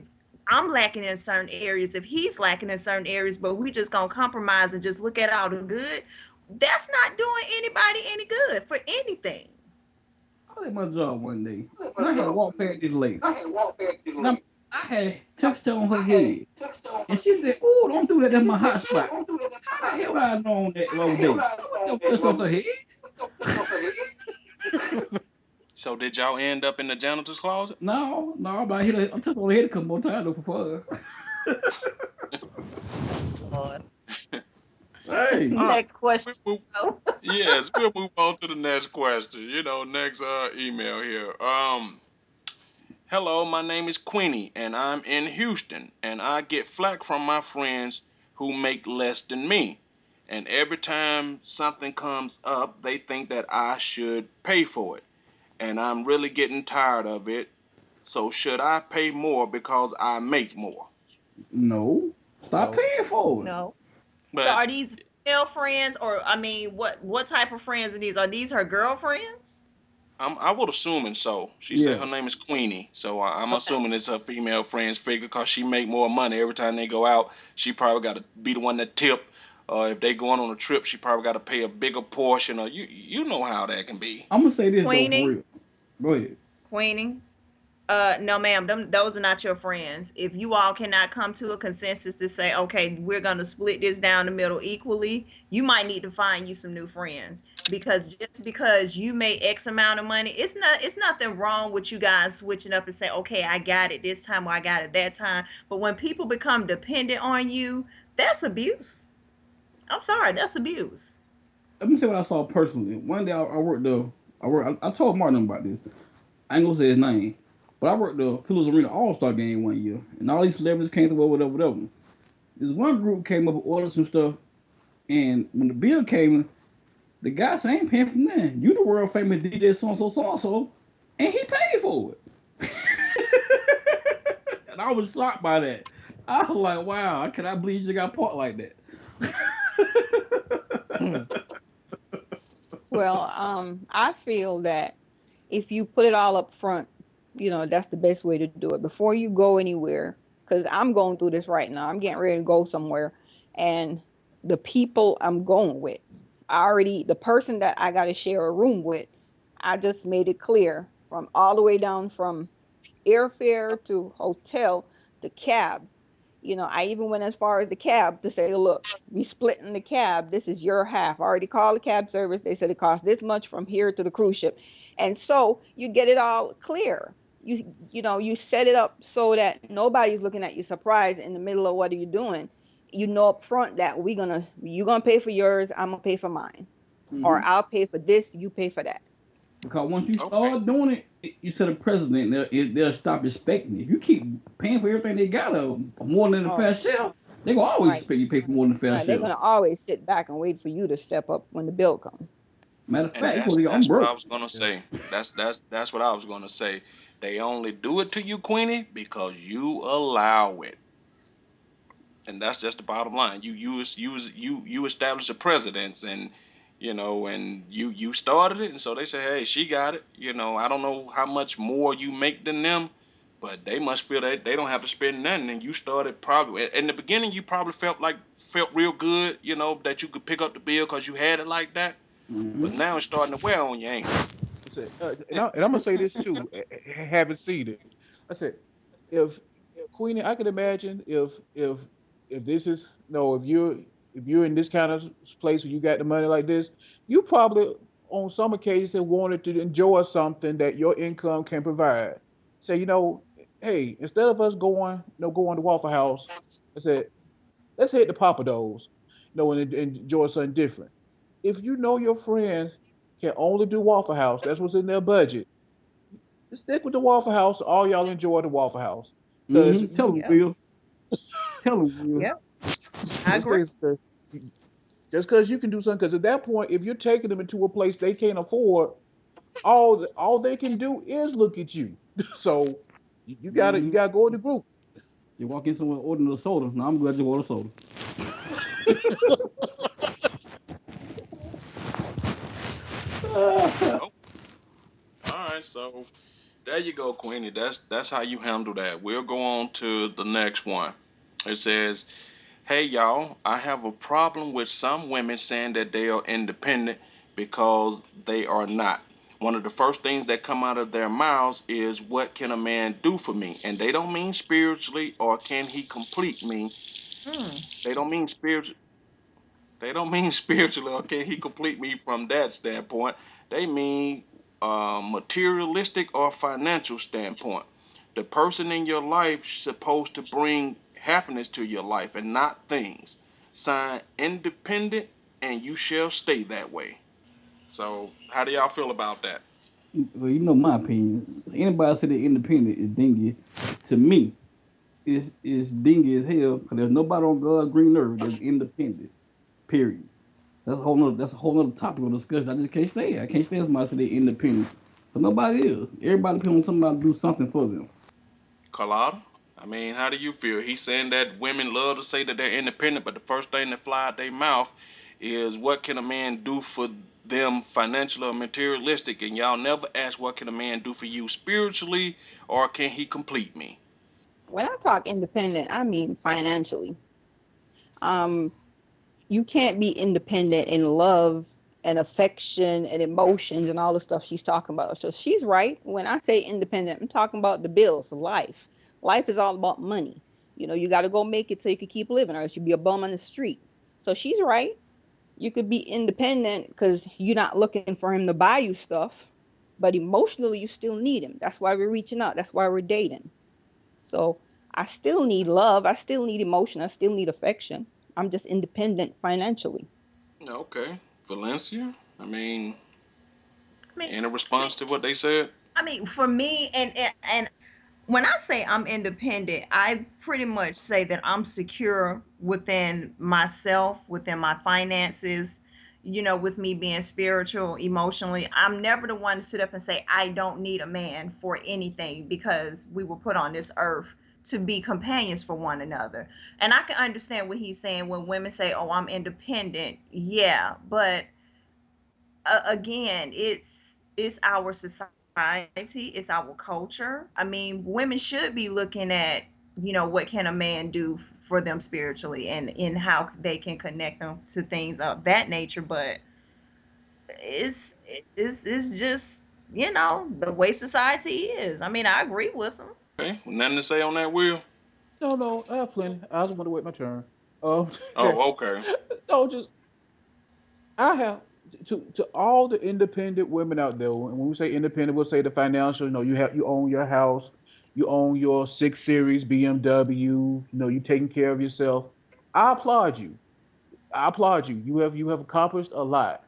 I'm lacking in certain areas, if he's lacking in certain areas, but we just gonna compromise and just look at all the good, that's not doing anybody any good for anything. I was at my job one day and I had walked past this lady and I had touched her on her head and she said, "Oh, don't do that. That's my hot spot." How the hell would I have known that the other day? I wouldn't have touched on her head. So did y'all end up in the janitor's closet? No, no, but I hit her. I touched on her head a couple more times though for fun. Lord. Hey, All right. Next question. We'll move, yes, we'll move on to the next question. Next email here. Hello, my name is Queenie, and I'm in Houston, and I get flack from my friends who make less than me. And every time something comes up, they think that I should pay for it. And I'm really getting tired of it. So should I pay more because I make more? No, stop No. paying for it. No. So But are these female friends, or I mean, what type of friends are these? Are these her girlfriends? I would assuming so. She said Yeah, her name is Queenie, so I'm Okay. assuming it's her female friends figure because she make more money every time they go out. She probably got to be the one that tip. If they going on a trip, she probably got to pay a bigger portion. Or you know how that can be. I'm gonna say this though for Queenie, real. Go ahead. Queenie. No, ma'am. Those are not your friends. If you all cannot come to a consensus to say, okay, we're gonna split this down the middle equally, you might need to find you some new friends. Because just because you made X amount of money, it's nothing wrong with you guys switching up and say, okay, I got it this time or I got it that time. But when people become dependent on you, that's abuse. I'm sorry, that's abuse. Let me say what I saw personally. One day I worked the, I told Martin about this. I ain't gonna say his name, but I worked the Pillars Arena All Star game one year, and all these celebrities came through, whatever, whatever. This one group came up and ordered some stuff, and when the bill came, the guy said, "I ain't paying for nothing. You the world famous DJ so and so, and he paid for it." And I was shocked by that. I was like, "Wow, I cannot believe you got part like that." Well, I feel that if you put it all up front, that's the best way to do it before you go anywhere. Because I'm going through this right now. I'm getting ready to go somewhere, and the people I'm going with, the person that I got to share a room with, I just made it clear from all the way down from airfare to hotel to cab. I even went as far as the cab to say, look, we splitting the cab. This is your half. I already called the cab service. They said it costs this much from here to the cruise ship. And so you get it all clear. You set it up so that nobody's looking at you surprised in the middle of what are you doing. You know up front that you're gonna pay for yours, I'm gonna pay for mine. Or Hmm. I'll pay for this, you pay for that. Because once you Okay. start doing you set a precedent. They'll stop expecting it. If you keep paying for everything they got, more than the Oh, fair share, they gonna always right. expect you to pay for more than the fair Right. They're share. gonna always sit back and wait for you to step up when the bill comes. Matter of And fact, you supposed to go, I'm that's what I broke. was gonna Yeah. say. That's what I was gonna say. They only do it to you, Queenie, because you allow it. And that's just the bottom line. You establish a precedence, and and you started it, and so they say, hey, she got it. I don't know how much more you make than them, but they must feel that they don't have to spend nothing. And you started probably in the beginning. You probably felt real good, that you could pick up the bill because you had it like that. But Hmm. now it's starting to wear on you, ain't it? I said, and I'm gonna say this too, having seen it. I said, if Queenie, I can imagine if this is no, if you're in this kind of place where you got the money like this, you probably on some occasions have wanted to enjoy something that your income can provide. Say, hey, instead of us going to Waffle House, I said, let's head to Papa Do's, and enjoy something different. If you know your friends can only do Waffle House, that's what's in their budget. Stick with the Waffle House. All y'all enjoy the Waffle House, because Hmm. Tell them, Yep. Will. Tell them, Will. Yep. I let's agree. say just because you can do something. Because at that point, if you're taking them into a place they can't afford, all they can do is look at you. So you got to you Hmm. got to go in the group. You walk in somewhere, order a soda. No, I'm glad you order soda. Oh, all right. So there you go, Queenie. That's how you handle that. We'll go on to the next one. It says, hey y'all, I have a problem with some women saying that they are independent because they are not. One of the first things that come out of their mouths is, what can a man do for me? And they don't mean spiritually or can he complete me. Hmm. They don't mean spiritually. They don't mean spiritually or can he complete me from that standpoint. They mean materialistic or financial standpoint. The person in your life is supposed to bring happiness to your life and not things. Sign independent and you shall stay that way. So how do y'all feel about that? Well, you know my opinion. Anybody say they're independent is dingy. To me, is dingy as hell because there's nobody on God's green earth that's independent. Period. That's a whole nother topic of discussion. I just can't stand. I can't stand somebody say they're independent. But nobody is. Everybody depends on somebody to do something for them. Carlotta, I mean, how do you feel? He's saying that women love to say that they're independent, but the first thing that fly out their mouth is what can a man do for them financially or materialistic, and y'all never ask what can a man do for you spiritually or can he complete me? When I talk independent, I mean financially. Um, you can't be independent in love and affection and emotions and all the stuff she's talking about. So she's right. When I say independent, I'm talking about the bills, life. Life is all about money. You got to go make it so you can keep living, or else you'd be a bum on the street. So she's right. You could be independent because you're not looking for him to buy you stuff, but emotionally, you still need him. That's why we're reaching out. That's why we're dating. So I still need love. I still need emotion. I still need affection. I'm just independent financially. Okay, Valencia, I mean, I mean, in a response to what they said? for me, and when I say I'm independent, I pretty much say that I'm secure within myself, within my finances, with me being spiritual, emotionally. I'm never the one to sit up and say I don't need a man for anything, because we were put on this earth to be companions for one another. And I can understand what he's saying when women say, "Oh, I'm independent." Yeah, but again, it's our society, it's our culture. I mean, women should be looking at, what can a man do for them spiritually, and in how they can connect them to things of that nature. But it's just, the way society is. I mean, I agree with them. Okay, nothing to say on that, Will? No, no, I have plenty. I just want to wait my turn. Um, Oh, okay. no, just I have to all the independent women out there. And when we say independent, we'll say the financial. You own your house, you own your 6 Series BMW. You taking care of yourself. I applaud you. I applaud you. You have accomplished a lot.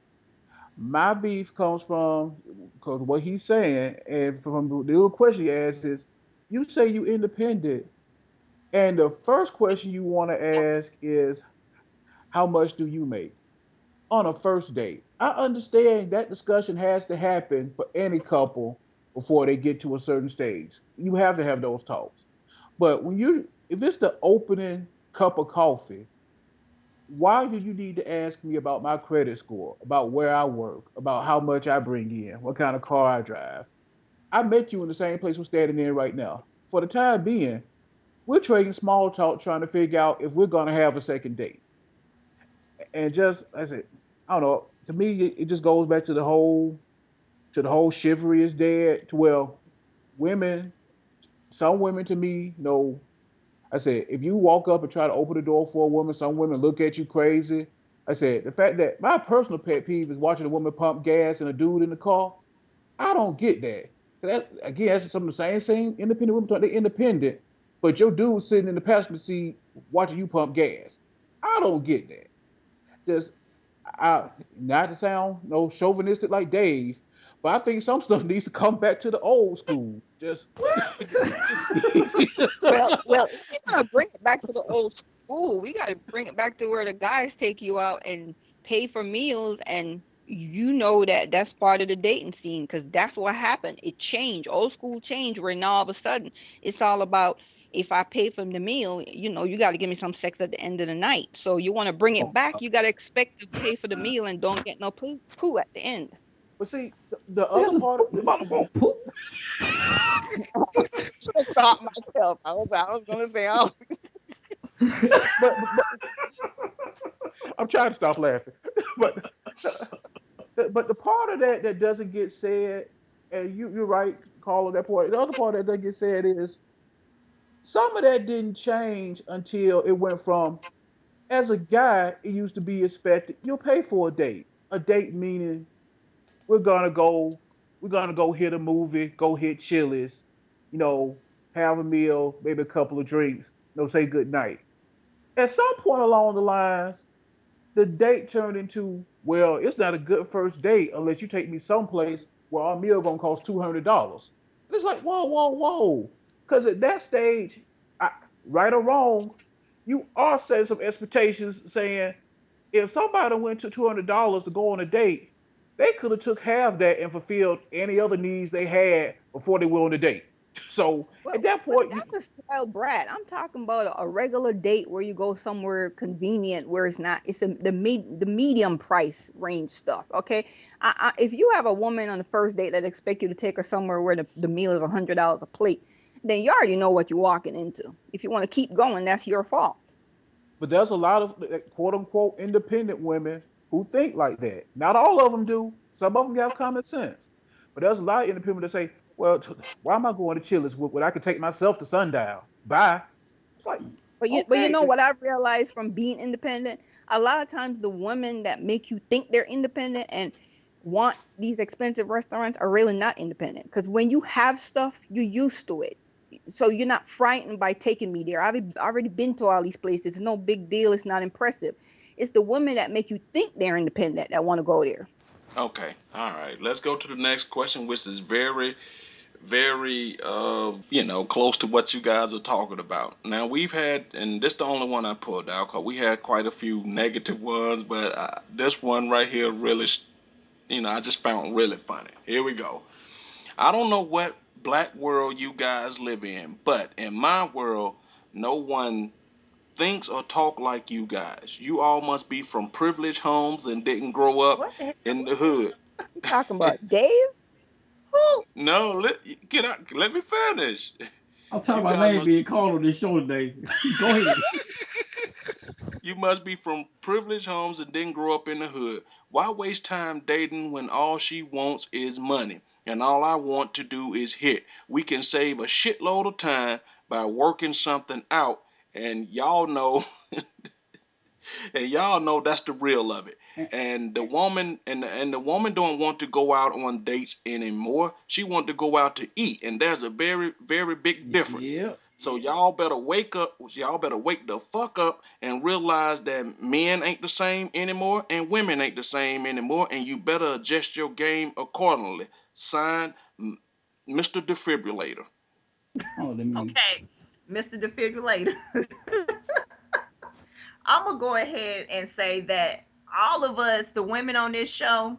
My beef comes from because what he's saying, and from the little question he asked is, you say you independent, and the first question you want to ask is, how much do you make on a first date? I understand that discussion has to happen for any couple before they get to a certain stage. You have to have those talks. But if it's the opening cup of coffee, why do you need to ask me about my credit score, about where I work, about how much I bring in, what kind of car I drive? I met you in the same place we're standing in right now. For the time being, we're trading small talk, trying to figure out if we're going to have a second date. And just, I said, I don't know. To me, it just goes back to the whole chivalry is dead. To, well, women, some women to me, I said, if you walk up and try to open the door for a woman, some women look at you crazy. I said, the fact that my personal pet peeve is watching a woman pump gas and a dude in the car. I don't get that. Again, that's some of the same independent women talk. They're independent, but your dude sitting in the passenger seat watching you pump gas. I don't get that. Just not to sound no chauvinistic like Dave, but I think some stuff needs to come back to the old school. Just Well, if we're gonna bring it back to the old school, we gotta bring it back to where the guys take you out and pay for meals, and that that's part of the dating scene, because that's what happened. It changed, old school change, where now all of a sudden it's all about, if I pay for the meal, you got to give me some sex at the end of the night. So you want to bring it Oh, back, you got to expect to pay for the meal and don't get no poo at the end. but see, the the other hell is part, poop about about poop? Should have stopped myself. I was gonna say, oh. but I'm trying to stop laughing. But but the part of that that doesn't get said, and you're right, Carla, that part. The other part that doesn't get said is some of that didn't change until it went from, as a guy, it used to be expected you'll pay for a date. A date meaning we're gonna go, we're gonna go hit a movie, go hit Chili's, you know, have a meal, maybe a couple of drinks, say good night. At some point along the lines, the date turned into, well, it's not a good first date unless you take me someplace where our meal gonna cost $200. And it's like, whoa, whoa, whoa. Because at that stage, I, right or wrong, you are setting some expectations saying, if somebody went to $200 to go on a date, they could have took half that and fulfilled any other needs they had before they went on the date. So at that But point, that's a spoiled brat. I'm talking about a regular date where you go somewhere convenient where it's not. It's the medium price range stuff. Okay, if you have a woman on the first date that expect you to take her somewhere where the meal is $100 a plate, then you already know what you're walking into. If you want to keep going, that's your fault. but there's a lot of quote unquote independent women who think like that. Not all of them do. Some of them have common sense. But there's a lot of independent women that say, well, why am I going to Chili's when I could take myself to Sundown? Bye. It's like, But you okay. know what I realized from being independent? A lot of times the women that make you think they're independent and want these expensive restaurants are really not independent. Because when you have stuff, you're used to it. So you're not frightened by taking me there. I've already been to all these places. It's no big deal. It's not impressive. It's the women that make you think they're independent that want to go there. Okay, all right. Let's go to the next question, which is very, very, close to what you guys are talking about. Now we've had, and this the only one I pulled out because we had quite a few negative ones, but this one right here really, I just found really funny. Here we go. I don't know what black world you guys live in, but in my world, no one thinks or talk like you guys. You all must be from privileged homes and didn't grow up What the hell? in the hood. You talking about Dave? Who? No, get out. Let me finish. I'm You talking about guys name must be being from. called on this show today. Go ahead. You must be from privileged homes and didn't grow up in the hood. Why waste time dating when all she wants is money? And all I want to do is hit. We can save a shitload of time by working something out. And y'all know that's the real of it. And- And the woman don't want to go out on dates anymore. She want to go out to eat, and there's a very very big difference. yeah. So y'all better wake up. Y'all better wake the fuck up and realize that men ain't the same anymore and women ain't the same anymore, and you better adjust your game accordingly. Sign, Mr. Defibrillator. Oh, let me. Okay, Mr. Defibrillator. I'm gonna go ahead and say that all of us, the women on this show,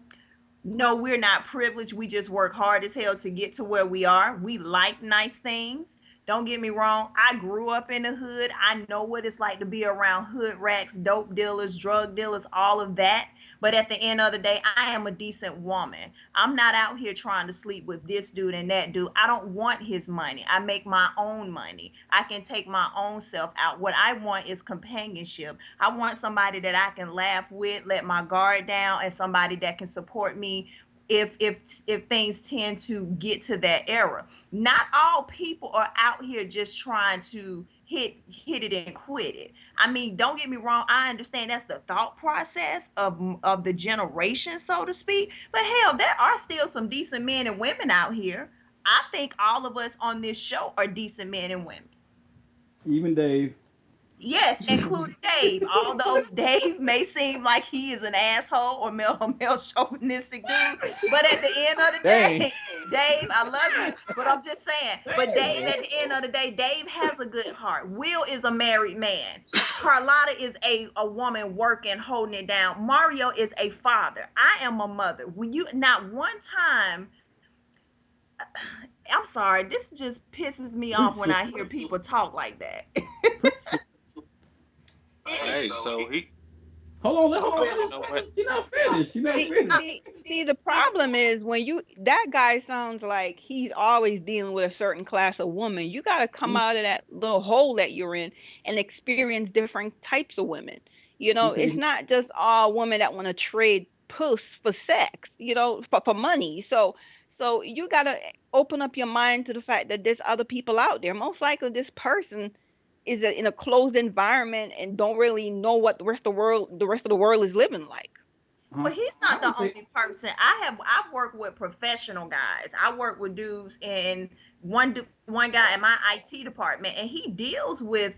no, we're not privileged. We just work hard as hell to get to where we are. We like nice things. Don't get me wrong. I grew up in the hood. I know what it's like to be around hood rats, dope dealers, drug dealers, all of that. But at the end of the day, I am a decent woman. I'm not out here trying to sleep with this dude and that dude. I don't want his money. I make my own money. I can take my own self out. What I want is companionship. I want somebody that I can laugh with, let my guard down, and somebody that can support me if things tend to get to that era. Not all people are out here just trying to hit it and quit it. I mean, don't get me wrong, I understand that's the thought process of the generation, so to speak. But hell, there are still some decent men and women out here. I think all of us on this show are decent men and women. Even Dave. Yes, including Dave. Although Dave may seem like he is an asshole or male chauvinistic dude, but at the end of the Dang. day, Dave, I love you, but I'm just saying. But Dave, at the end of the day, Dave has a good heart. Will is a married man. Carlotta is a woman working, holding it down. Mario is a father. I am a mother. When you not one time, I'm sorry, this just pisses me off Preach, when I sister. hear people talk like that. Preach, sister. Hey, so he. Hold on, let her Okay, you finish. know what? She not finished. She not finished. See, the problem is when you that guy sounds like he's always dealing with a certain class of woman. You got to come He out of that little hole that you're in and experience different types of women. You he know, it's said not just all women that want to trade puss for sex. You know, for money. So you got to open up your mind to the fact that there's other people out there. Most likely, this person is in a closed environment and don't really know what the rest of the world is living like. Well, he's I not would the say only person. I've worked with professional guys. I work with dudes in one guy in my IT department, and he deals with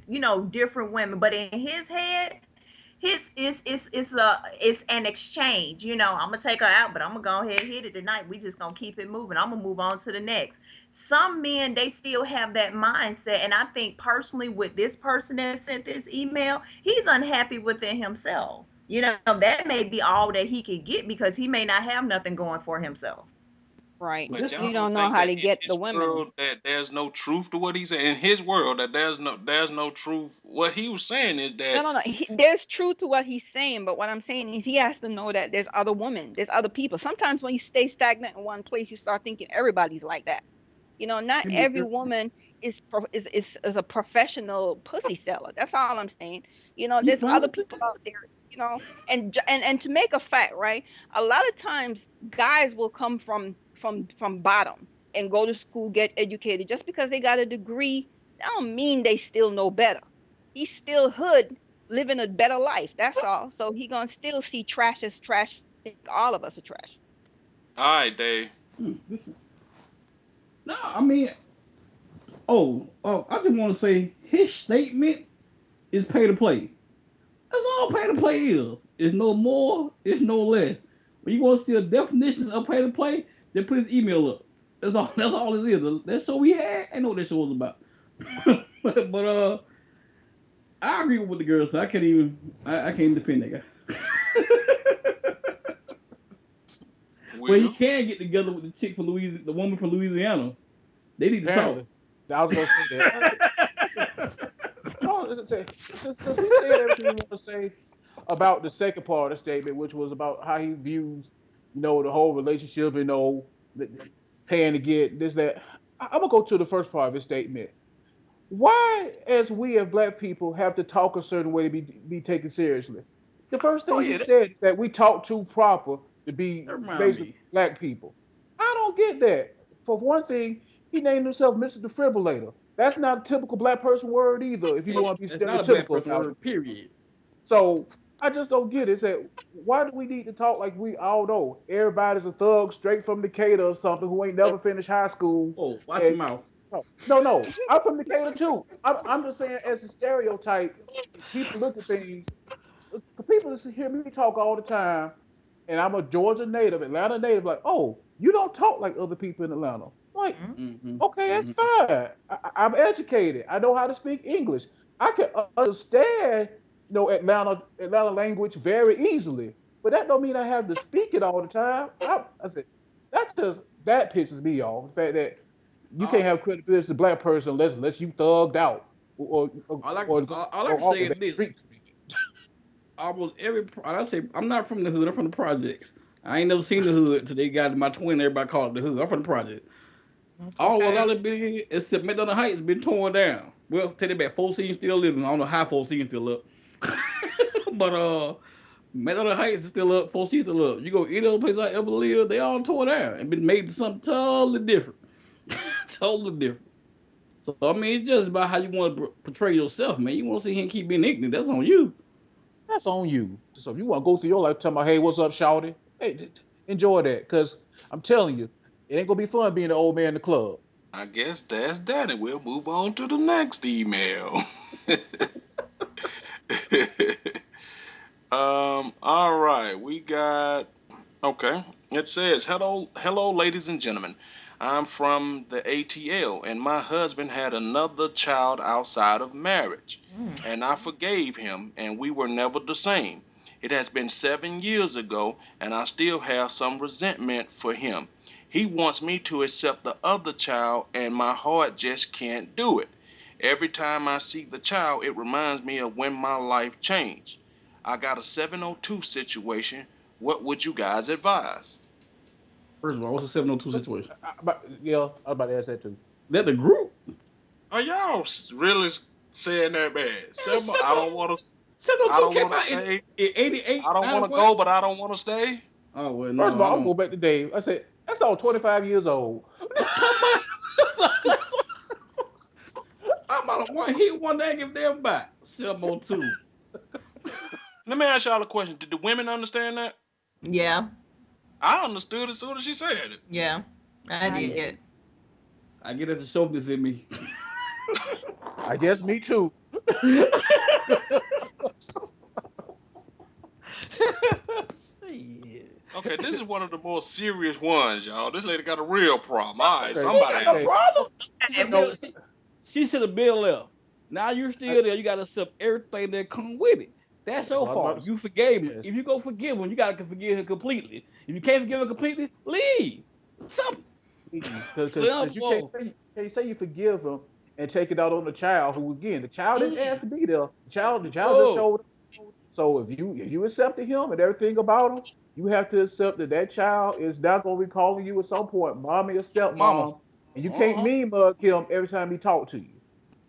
different women. But in his head, his it's an exchange. I'm gonna take her out, but I'm gonna go ahead and hit it tonight. We just gonna keep it moving. I'm gonna move on to the next. Some men, they still have that mindset, and I think personally with this person that sent this email, he's unhappy within himself. That may be all that he could get because he may not have nothing going for himself. Right. But But that's y'all You not. don't don't know think how that to in get the his women. world that there's no truth to what he said? In his world that there's no truth. What he was saying is No, that no, no. There's truth to what he's saying, but what I'm saying is he has to know that there's other women, there's other people. Sometimes when you stay stagnant in one place, you start thinking everybody's like that. Not Give me every woman is a professional pussy seller. That's all I'm saying. you There's other finally said people that. out there. And to make a fact, right? A lot of times, guys will come from bottom and go to school, get educated. Just because they got a degree, that don't mean they still know better. He's still hood, living a better life. That's all. So he gonna still see trash as trash. Think all of us are trash. all right, Dave. Listen. No, I mean, I just want to say his statement is pay to play. That's all pay to play is. It's no more, it's no less. When you want to see a definition of pay to play, just put his email up. That's all. That's all it is. That show we had, I know what that show was about. but I agree with what the girl said. I can't defend that guy. But he Will. can get together with the chick from Louisiana, the woman from Louisiana. They need to talk. Apparently, I was gonna say that. Listen, no, since we've said everything we want to say about the second part of the statement, which was about how he views, the whole relationship, paying to get this, that. I'm gonna go to the first part of his statement. Why, as we as black people, have to talk a certain way to be taken seriously? The first Oh thing yeah, he that, said is that we talk too proper to that be remind basically me. black people. I don't get that. For one thing, he named himself Mr. Defibrillator. That's not a typical black person word either, if you Hey, want to be that's not a black stereotypical person about it. word. Period. So I just don't get it. It's that why do we need to talk like we all know everybody's a thug straight from Decatur or something who ain't never finished high school? Oh, watch your And mouth. no, no, no. I'm from Decatur too. I'm just saying as a stereotype, people look at things. People just hear me talk all the time, and I'm a Georgia native, Atlanta native. Like, oh, you don't talk like other people in Atlanta. Like, Mhm. Mm-hmm. okay, that's Mm-hmm. fine. I'm educated. I know how to speak English. I can understand, Atlanta language very easily. But that don't mean I have to speak it all the time. I said that pisses me off. The fact that you can't All, have credibility as a black person unless you thugged out or all I go can off say of is that this: street cred. almost I say I'm not from the hood. I'm from the projects. I ain't never seen the hood till they got in my twin. Everybody called it the hood. I'm from the project. All what Okay. all it been except McDonald Heights been torn down. Well, take it back. 14 still living. I don't know how 14 still up. But McDonald Heights is still up. 14 still up. You go any other place I ever lived, they all tore down and been made to something totally different. Totally different. So I mean, it's just about how you want to portray yourself, man. You want to see him keep being ignorant. That's on you. That's on you. So if you want to go through your life telling me, hey, what's up, shawty? Hey, enjoy that, because I'm telling you, it ain't gonna be fun being an old man in the club. I guess that's that, and we'll move on to the next email. All right, we got. Okay, it says, hello, ladies and gentlemen. I'm from the ATL, and my husband had another child outside of marriage, Mm. and I forgave him, and we were never the same. It has been 7 years ago, and I still have some resentment for him. He wants me to accept the other child, and my heart just can't do it. Every time I see the child, it reminds me of when my life changed. I got a 702 situation. What would you guys advise? First of all, what's the 702 situation? Yeah, I was about to ask that too. That the group? Are y'all really saying that bad? Man, Seven, I don't want to. I 702 don't came want to out stay. in 88, I don't want to 91. go, but I don't want to stay. Oh well, First no, of all, I I'm gonna don't. go back to Dave. I said that's all 25 years old. I'm talking about. I'm about a one hit one day give a damn about 702. Let me ask y'all a question. Did the women understand that? Yeah. I understood as soon as she said it. Yeah. I I Yeah, did. didn't. I get that the chauvinist in me. I guess me too. Shit. Okay, this is one of the more serious ones, y'all. This lady got a real problem. All right, She Okay, ain't got no somebody. okay, problem. She should have Okay. been. no, She should have been left. Now you're I, still there. You gotta accept everything that come with it. That's That's your what I'm about fault. to say. You forgave him. If Yes. you go forgive him, you gotta forgive him completely. If you can't forgive him completely, leave. Simple. Because Simple. can't say you forgive him and take it out on the child who again the child didn't ask Mm, to be there. The child just no. showed up. So if you accepted him and everything about him, you have to accept that that child is not gonna be calling you at some point mommy or Mama. stepmom, and you can't Uh-huh. mean mug him every time he talk to you.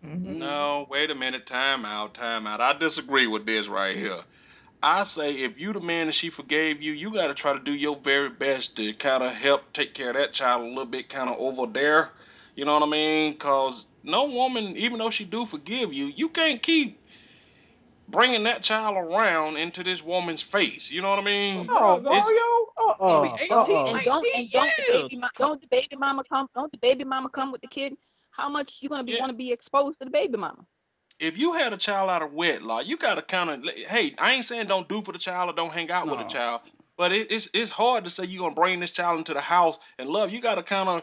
Hmm. Mm. No, wait a minute. Time out. Time out. I disagree with this right here. I say if you the man and she forgave you, you got to try to do your very best to kind of help take care of that child a little bit, kind of over there. You know what I mean? Cause no woman, even though she do forgive you, you can't keep bringing that child around into this woman's face. You know what I But mean? bro, Oh, It's gonna be Mario, 18, And 19 don't the years. don't the baby mama come? Don't the baby mama come with the kid? How much you gonna be yeah. want to be exposed to the baby mama? If you had a child out of wedlock, you gotta kind of. Hey, I ain't saying don't do for the child or don't hang out with the No. child, but it's hard to say you're gonna bring this child into the house and love. You gotta kind of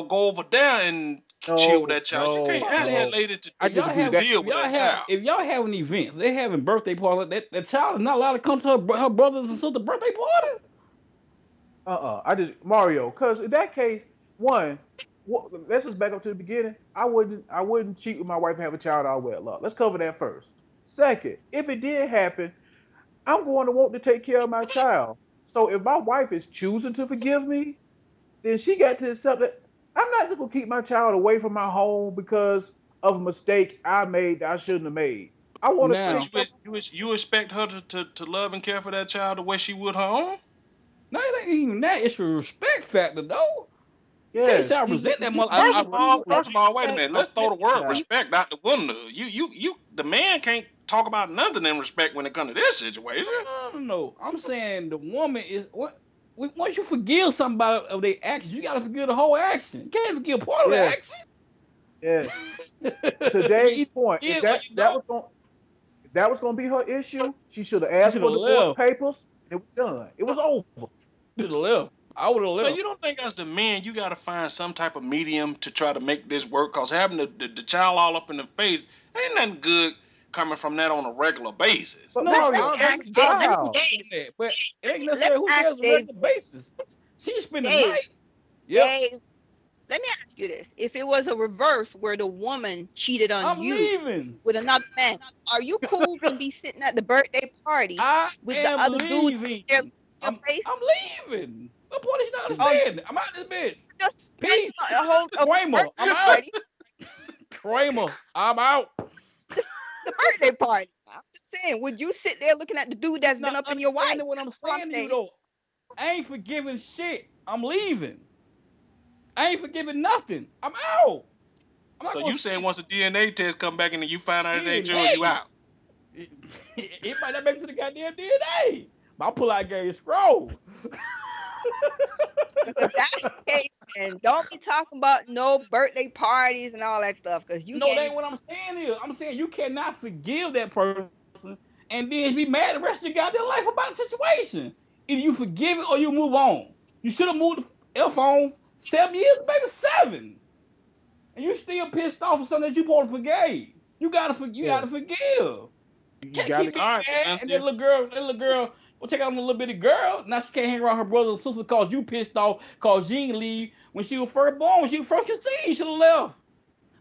go over there and chill with no, that child. You can't no, ask that no. lady I If y'all disagree with have that. deal with that child. if y'all having events, they having birthday party, that child is not allowed to come to her brothers and sister birthday party. I just Mario, because in that case, one, let's just back up to the beginning. I wouldn't cheat with my wife and have a child out of wedlock. Let's cover that first. Second, if it did happen, I'm going to want to take care of my child. So if my wife is choosing to forgive me, then she got to accept that I'm not just gonna keep my child away from my home because of a mistake I made that I shouldn't have made. I want to But Now, take care of you expect her to love and care for that child the way she would her own? now it ain't even that. It's a respect factor, though. You can't say yes. I You resent that you mother. you First I of you all, you first of all, wait a respect minute. a Let's throw the word child. respect out the window. The man can't talk about nothing in respect when it comes to this situation. no. I'm saying the woman is what. Once you forgive somebody of their actions, you gotta forgive the whole action. You can't forgive part of the Yes, action. yes. You Today's either point, if forgive or you that don't. was going if that was going to be her issue, she should have She asked should have for divorce left. papers and it was done. It was over. Should have left. I would have So left. you don't think as the man you got to find some type of medium to try to make this work? Cause having the child all up in the face ain't nothing good coming from that on a regular basis. But No, Mario, Let that's a that's let me true child. some Dave, of that, but it ain't let necessarily me who ask says on a Dave regular this. basis. She spend the Dave, night. Yep. Dave, let me ask you this. If it was a reverse where the woman cheated on I'm you leaving. with another man, are you cool to be sitting at the birthday party I with the am other dude leaving. there in your I'm face? leaving. The point is not Oh, understand. I'm out of this bitch. just Peace. a whole a Kramer, I'm birthday out. party. Kramer, I'm out. The, the birthday party. I'm just saying, would you sit there looking at the dude You that's been not up in your wife? understanding what I'm That's all I'm saying to you saying. though. I ain't forgiving shit. I'm leaving. I ain't forgiving nothing. I'm out. I'm not So gonna you saying sit once the DNA test come back and then you find out it ain't yours, you DNA. out? It, it might not make it to the goddamn DNA. But I pull out Gary Scroll. Because if that's the case, then don't be talking about no birthday parties and all that stuff. Because you No, can't that even. ain't what I'm saying is. I'm saying you cannot forgive that person and then be mad the rest of your goddamn life about the situation. Either you forgive it or you move on. You should have moved the F on 7 years, maybe 7. And you still pissed off for something that you supposed to forgave. You gotta Yes. forgive. You Can't got to keep being All right, mad and Valencia. that little girl will take out a little bitty girl. Now she can't hang around her brothers and sisters cause you pissed off cause she didn't leave when she was first born, when she was first conceived. She should have left.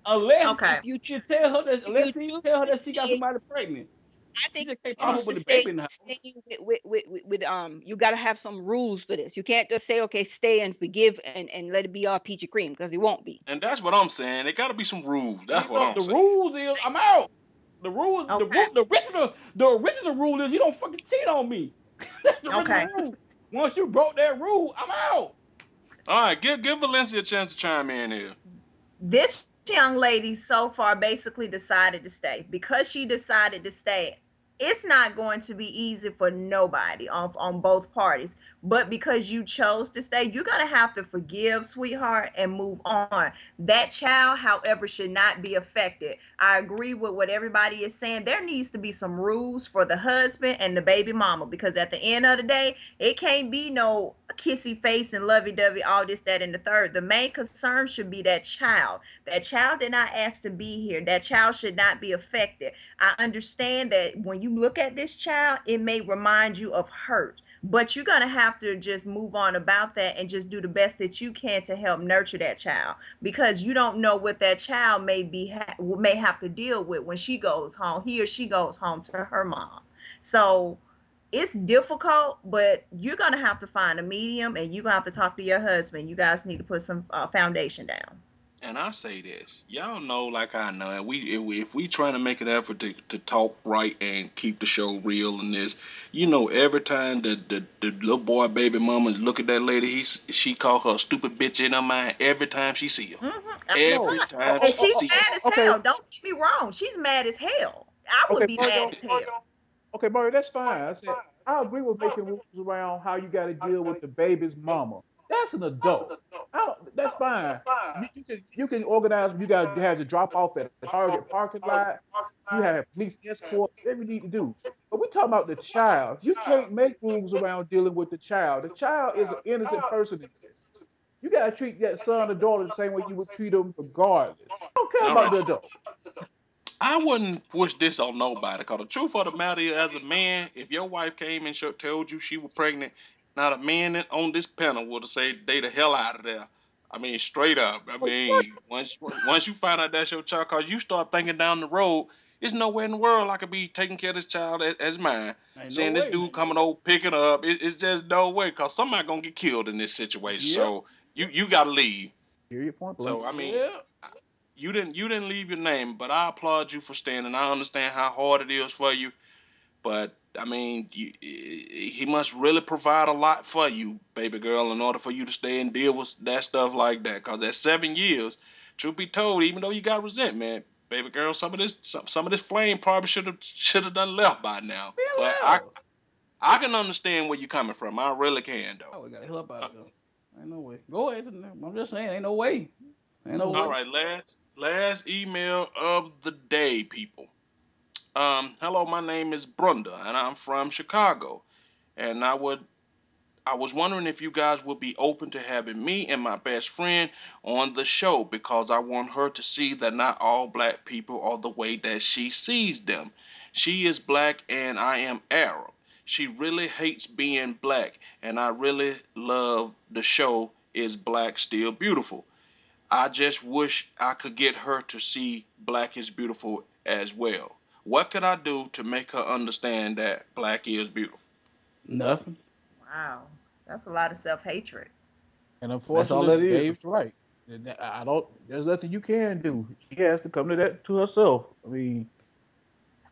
Unless Okay. If you you tell her that if you unless he choose tell her to that she got stay, somebody pregnant. I She think just can't if All pop you right. up choose with to the stay, baby in the house. stay you got to have some rules to this. You can't just say okay, stay and forgive and let it be all peachy cream because it won't be. And that's what I'm saying. There got to be some rules. That's Ain't what no I'm the saying. rules is I'm out. The rules, Okay. the original rule is you don't fucking cheat on me. That's the original Okay. rule. Once you broke that rule, I'm out. All right, give Valencia a chance to chime in here. This young lady so far basically decided to stay. Because she decided to stay, it's not going to be easy for nobody on both parties. But because you chose to stay, you're going to have to forgive, sweetheart, and move on. That child, however, should not be affected. I agree with what everybody is saying. There needs to be some rules for the husband and the baby mama, because at the end of the day, it can't be no kissy face and lovey dovey, all this, that, and the third. The main concern should be that child. That child did not ask to be here. That child should not be affected. I understand that when you you look at this child, it may remind you of hurt. But you're going to have to just move on about that and just do the best that you can to help nurture that child, because you don't know what that child may have to deal with when she goes home, he or she goes home to her mom. So it's difficult, but you're going to have to find a medium, and you're going to have to talk to your husband. You guys need to put some foundation down. And I say this, y'all know, like I know, and if we trying to make an effort to talk right and keep the show real in this, every time the little boy baby mamas look at that lady, she call her a stupid bitch in her mind every time she see her. I'm Every No. telling Oh, time oh, and she oh, she's oh, see oh, mad her. as okay. hell. Don't get me wrong. She's mad as hell. I Okay, would be mad Mario. as hell. Okay, Mario, that's fine. I said I agree with making rules around how you got to deal with the baby's mama. That's an adult. That's fine. You can organize. You got to have to drop off at a Target parking lot. You have police escort. Whatever you need to do. But we're talking about the child. You can't make rules around dealing with the child. The child is an innocent person in this. You got to treat that son or daughter the same way you would treat them regardless. I don't care All about right. the adult. I wouldn't push this on nobody, because the truth of the matter is, as a man, if your wife came and told you she was pregnant, not a man on this panel would have said they the hell out of there. I mean, straight up. I Like what? mean, once you find out that's your child, cause you start thinking down the road, there's nowhere in the world I could be taking care of this child as mine. Ain't no Seeing this way. dude coming over picking up, it's just no way, cause somebody gonna get killed in this situation. Yep. So you gotta leave. Period. Point blank. So I mean, Yeah. you didn't leave your name, but I applaud you for standing. I understand how hard it is for you, but I mean, he must really provide a lot for you, baby girl, in order for you to stay and deal with that stuff like that. Cause at 7 years, truth be told, even though you got resentment, baby girl, some of this flame probably should have done left by now. Been But I left. I can understand where you're coming from. I really can though. Oh, we got the hell up out Uh, of there. Ain't no way. Go ahead. I'm just saying, ain't no way. Ain't no all way. right, last email of the day, people. Hello, my name is Brunda, and I'm from Chicago. And I was wondering if you guys would be open to having me and my best friend on the show, because I want her to see that not all black people are the way that she sees them. She is black and I am Arab. She really hates being black, and I really love the show Is Black Still Beautiful? I just wish I could get her to see black is beautiful as well. What could I do to make her understand that black is beautiful? Nothing. Wow. That's a lot of self hatred. And That's all that unfortunately, is. Dave's right. And I don't. There's nothing you can do. She has to come to that to herself. I mean,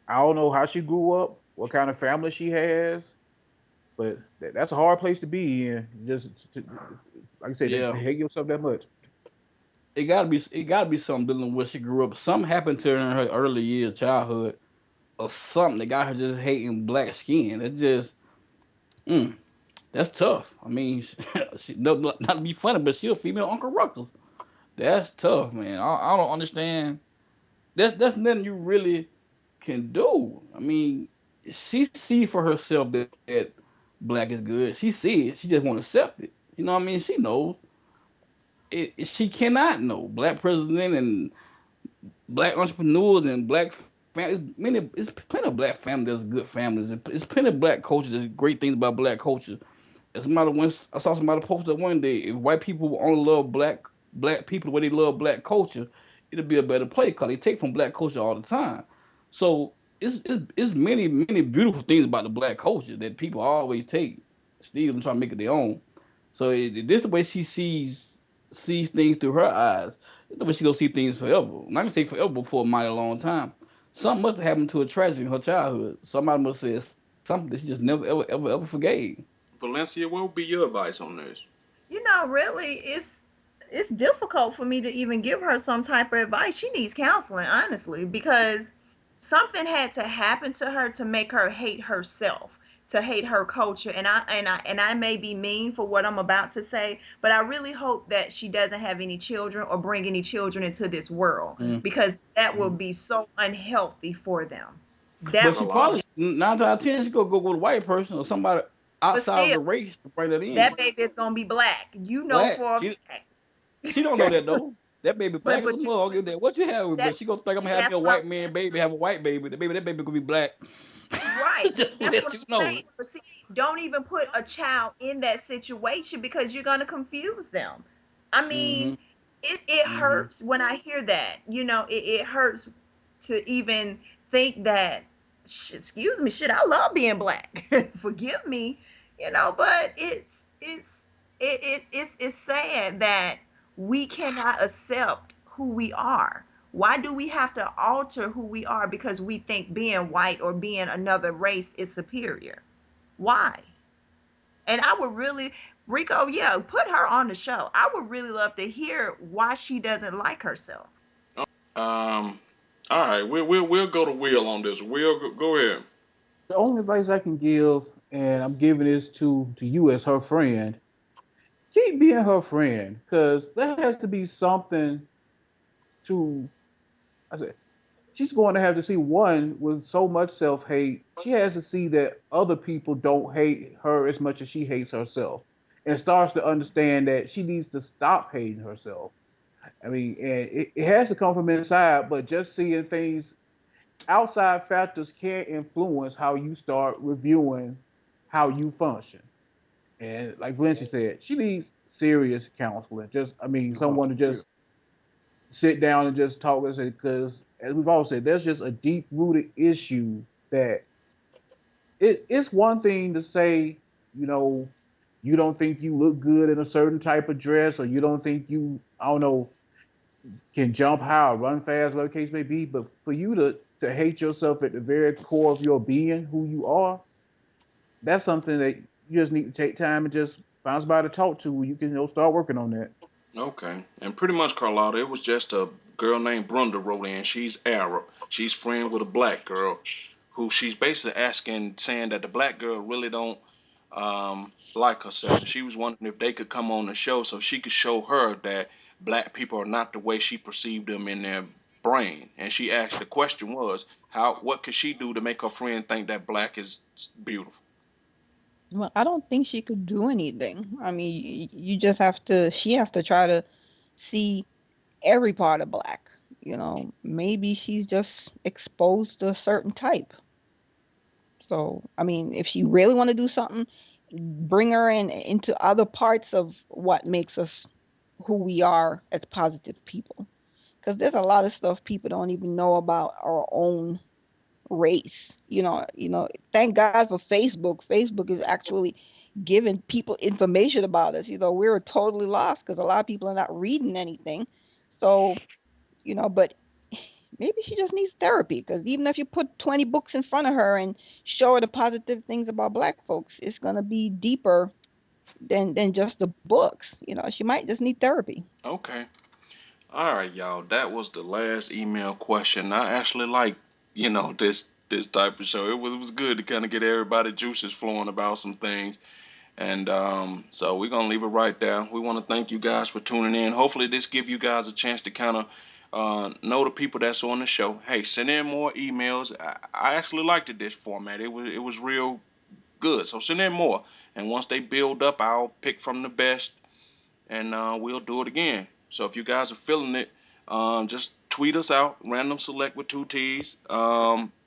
I don't know how she grew up, what kind of family she has, but that's a hard place to be in. Like I said, to Yeah. hate yourself that much. It gotta be something dealing with she grew up. Something happened to her in her early years, childhood, or something that got her just hating black skin. It just mm, that's tough. I mean, no, not to be funny, but she a female Uncle Ruckus. That's tough, man. I don't understand. That's nothing you really can do. I mean, she see for herself that black is good. She see it. She just won't accept it. You know what I mean? She knows she cannot know. Black president and black entrepreneurs and black families. It's plenty of black families that's good families. It's plenty of black cultures. There's great things about black culture. As a matter of when I saw somebody post that one day, if white people only love black people the way they love black culture, it'll be a better place because they take from black culture all the time. So it's many beautiful things about the black culture that people always take, steal and try to make it their own. So this the way she sees things through her eyes. This the way she gonna see things forever. I'm not gonna say forever, but for a mighty long time. Something must have happened to her tragedy in her childhood. Somebody must have said something that she just never ever forgave. Valencia, what would be your advice on this? Really, it's difficult for me to even give her some type of advice. She needs counseling, honestly, because something had to happen to her to make her hate herself, to hate her culture. And I may be mean for what I'm about to say, but I really hope that she doesn't have any children or bring any children into this world, Mm. because that will Mhm. be so unhealthy for them. But That Well, she will all probably right. 9 out of 10 she go with a white person or somebody But outside of still, the race to bring that that in. baby is gonna be black. You know Black. for a She don't know that though. That baby but black as a but you mother. I'll give that. What you have, that but she gonna think I'm gonna have me that's a what I'm white man baby, have a white baby. The baby that baby gonna be black. Right. Just to That's let what you I'm know. saying. But see, don't even put a child in that situation because you're going to confuse them. I Mm-hmm. mean, it Mm-hmm. hurts when I hear that. It hurts to even think that, excuse me, shit, I love being black. Forgive me, but it's sad that we cannot accept who we are. Why do we have to alter who we are because we think being white or being another race is superior? Why? And I would really, Rico, yeah, put her on the show. I would really love to hear why she doesn't like herself. Um, all right, we'll go to Will on this. Will, go ahead. The only advice I can give, and I'm giving this to you as her friend, keep being her friend, because there has to be something to. I said she's going to have to see one with so much self hate. She has to see that other people don't hate her as much as she hates herself, and starts to understand that she needs to stop hating herself. I mean, and it has to come from inside, but just seeing things outside factors can influence how you start reviewing how you function. And like Valencia said, she needs serious counseling. Just, I mean, someone to Yeah. just sit down and just talk with her because, as we've all said, there's just a deep rooted issue that it's one thing to say, you know, you don't think you look good in a certain type of dress, or you don't think you, I don't know, can jump high or run fast, whatever the case may be. But for you to hate yourself at the very core of your being, who you are, that's something that you just need to take time and just find somebody to talk to. You can start working on that. Okay. And pretty much, Carlotta, it was just a girl named Brenda wrote in. She's Arab. She's friend with a black girl who she's basically asking, saying that the black girl really don't like herself. And she was wondering if they could come on the show so she could show her that black people are not the way she perceived them in their brain. And she asked, the question was, what could she do to make her friend think that black is beautiful? Well, I don't think she could do anything. I mean, you just have to, she has to try to see every part of black. Maybe she's just exposed to a certain type. So, I mean, if she really want to do something, bring her into other parts of what makes us who we are as positive people. Because there's a lot of stuff people don't even know about our own race. Thank God for Facebook. Facebook is actually giving people information about us. We're totally lost because a lot of people are not reading anything. So, but maybe she just needs therapy because even if you put 20 books in front of her and show her the positive things about black folks, it's going to be deeper than just the books. She might just need therapy. Okay. All right, y'all. That was the last email question. I actually like, this type of show. It was good to kind of get everybody juices flowing about some things. And so we're gonna leave it right there. We want to thank you guys for tuning in. Hopefully, this give you guys a chance to kind of know the people that's on the show. Hey, send in more emails. I actually liked this format. It was real good. So send in more. And once they build up, I'll pick from the best and we'll do it again. So if you guys are feeling it, just tweet us out, random select with two T's.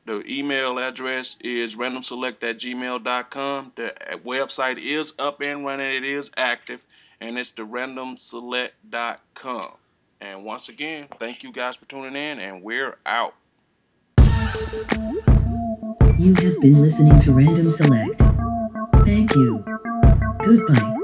The email address is randomselect at gmail.com. The website is up and running, it is active, and it's the randomselect.com. And once again, thank you guys for tuning in, and we're out. You have been listening to Random Select. Thank you. Goodbye.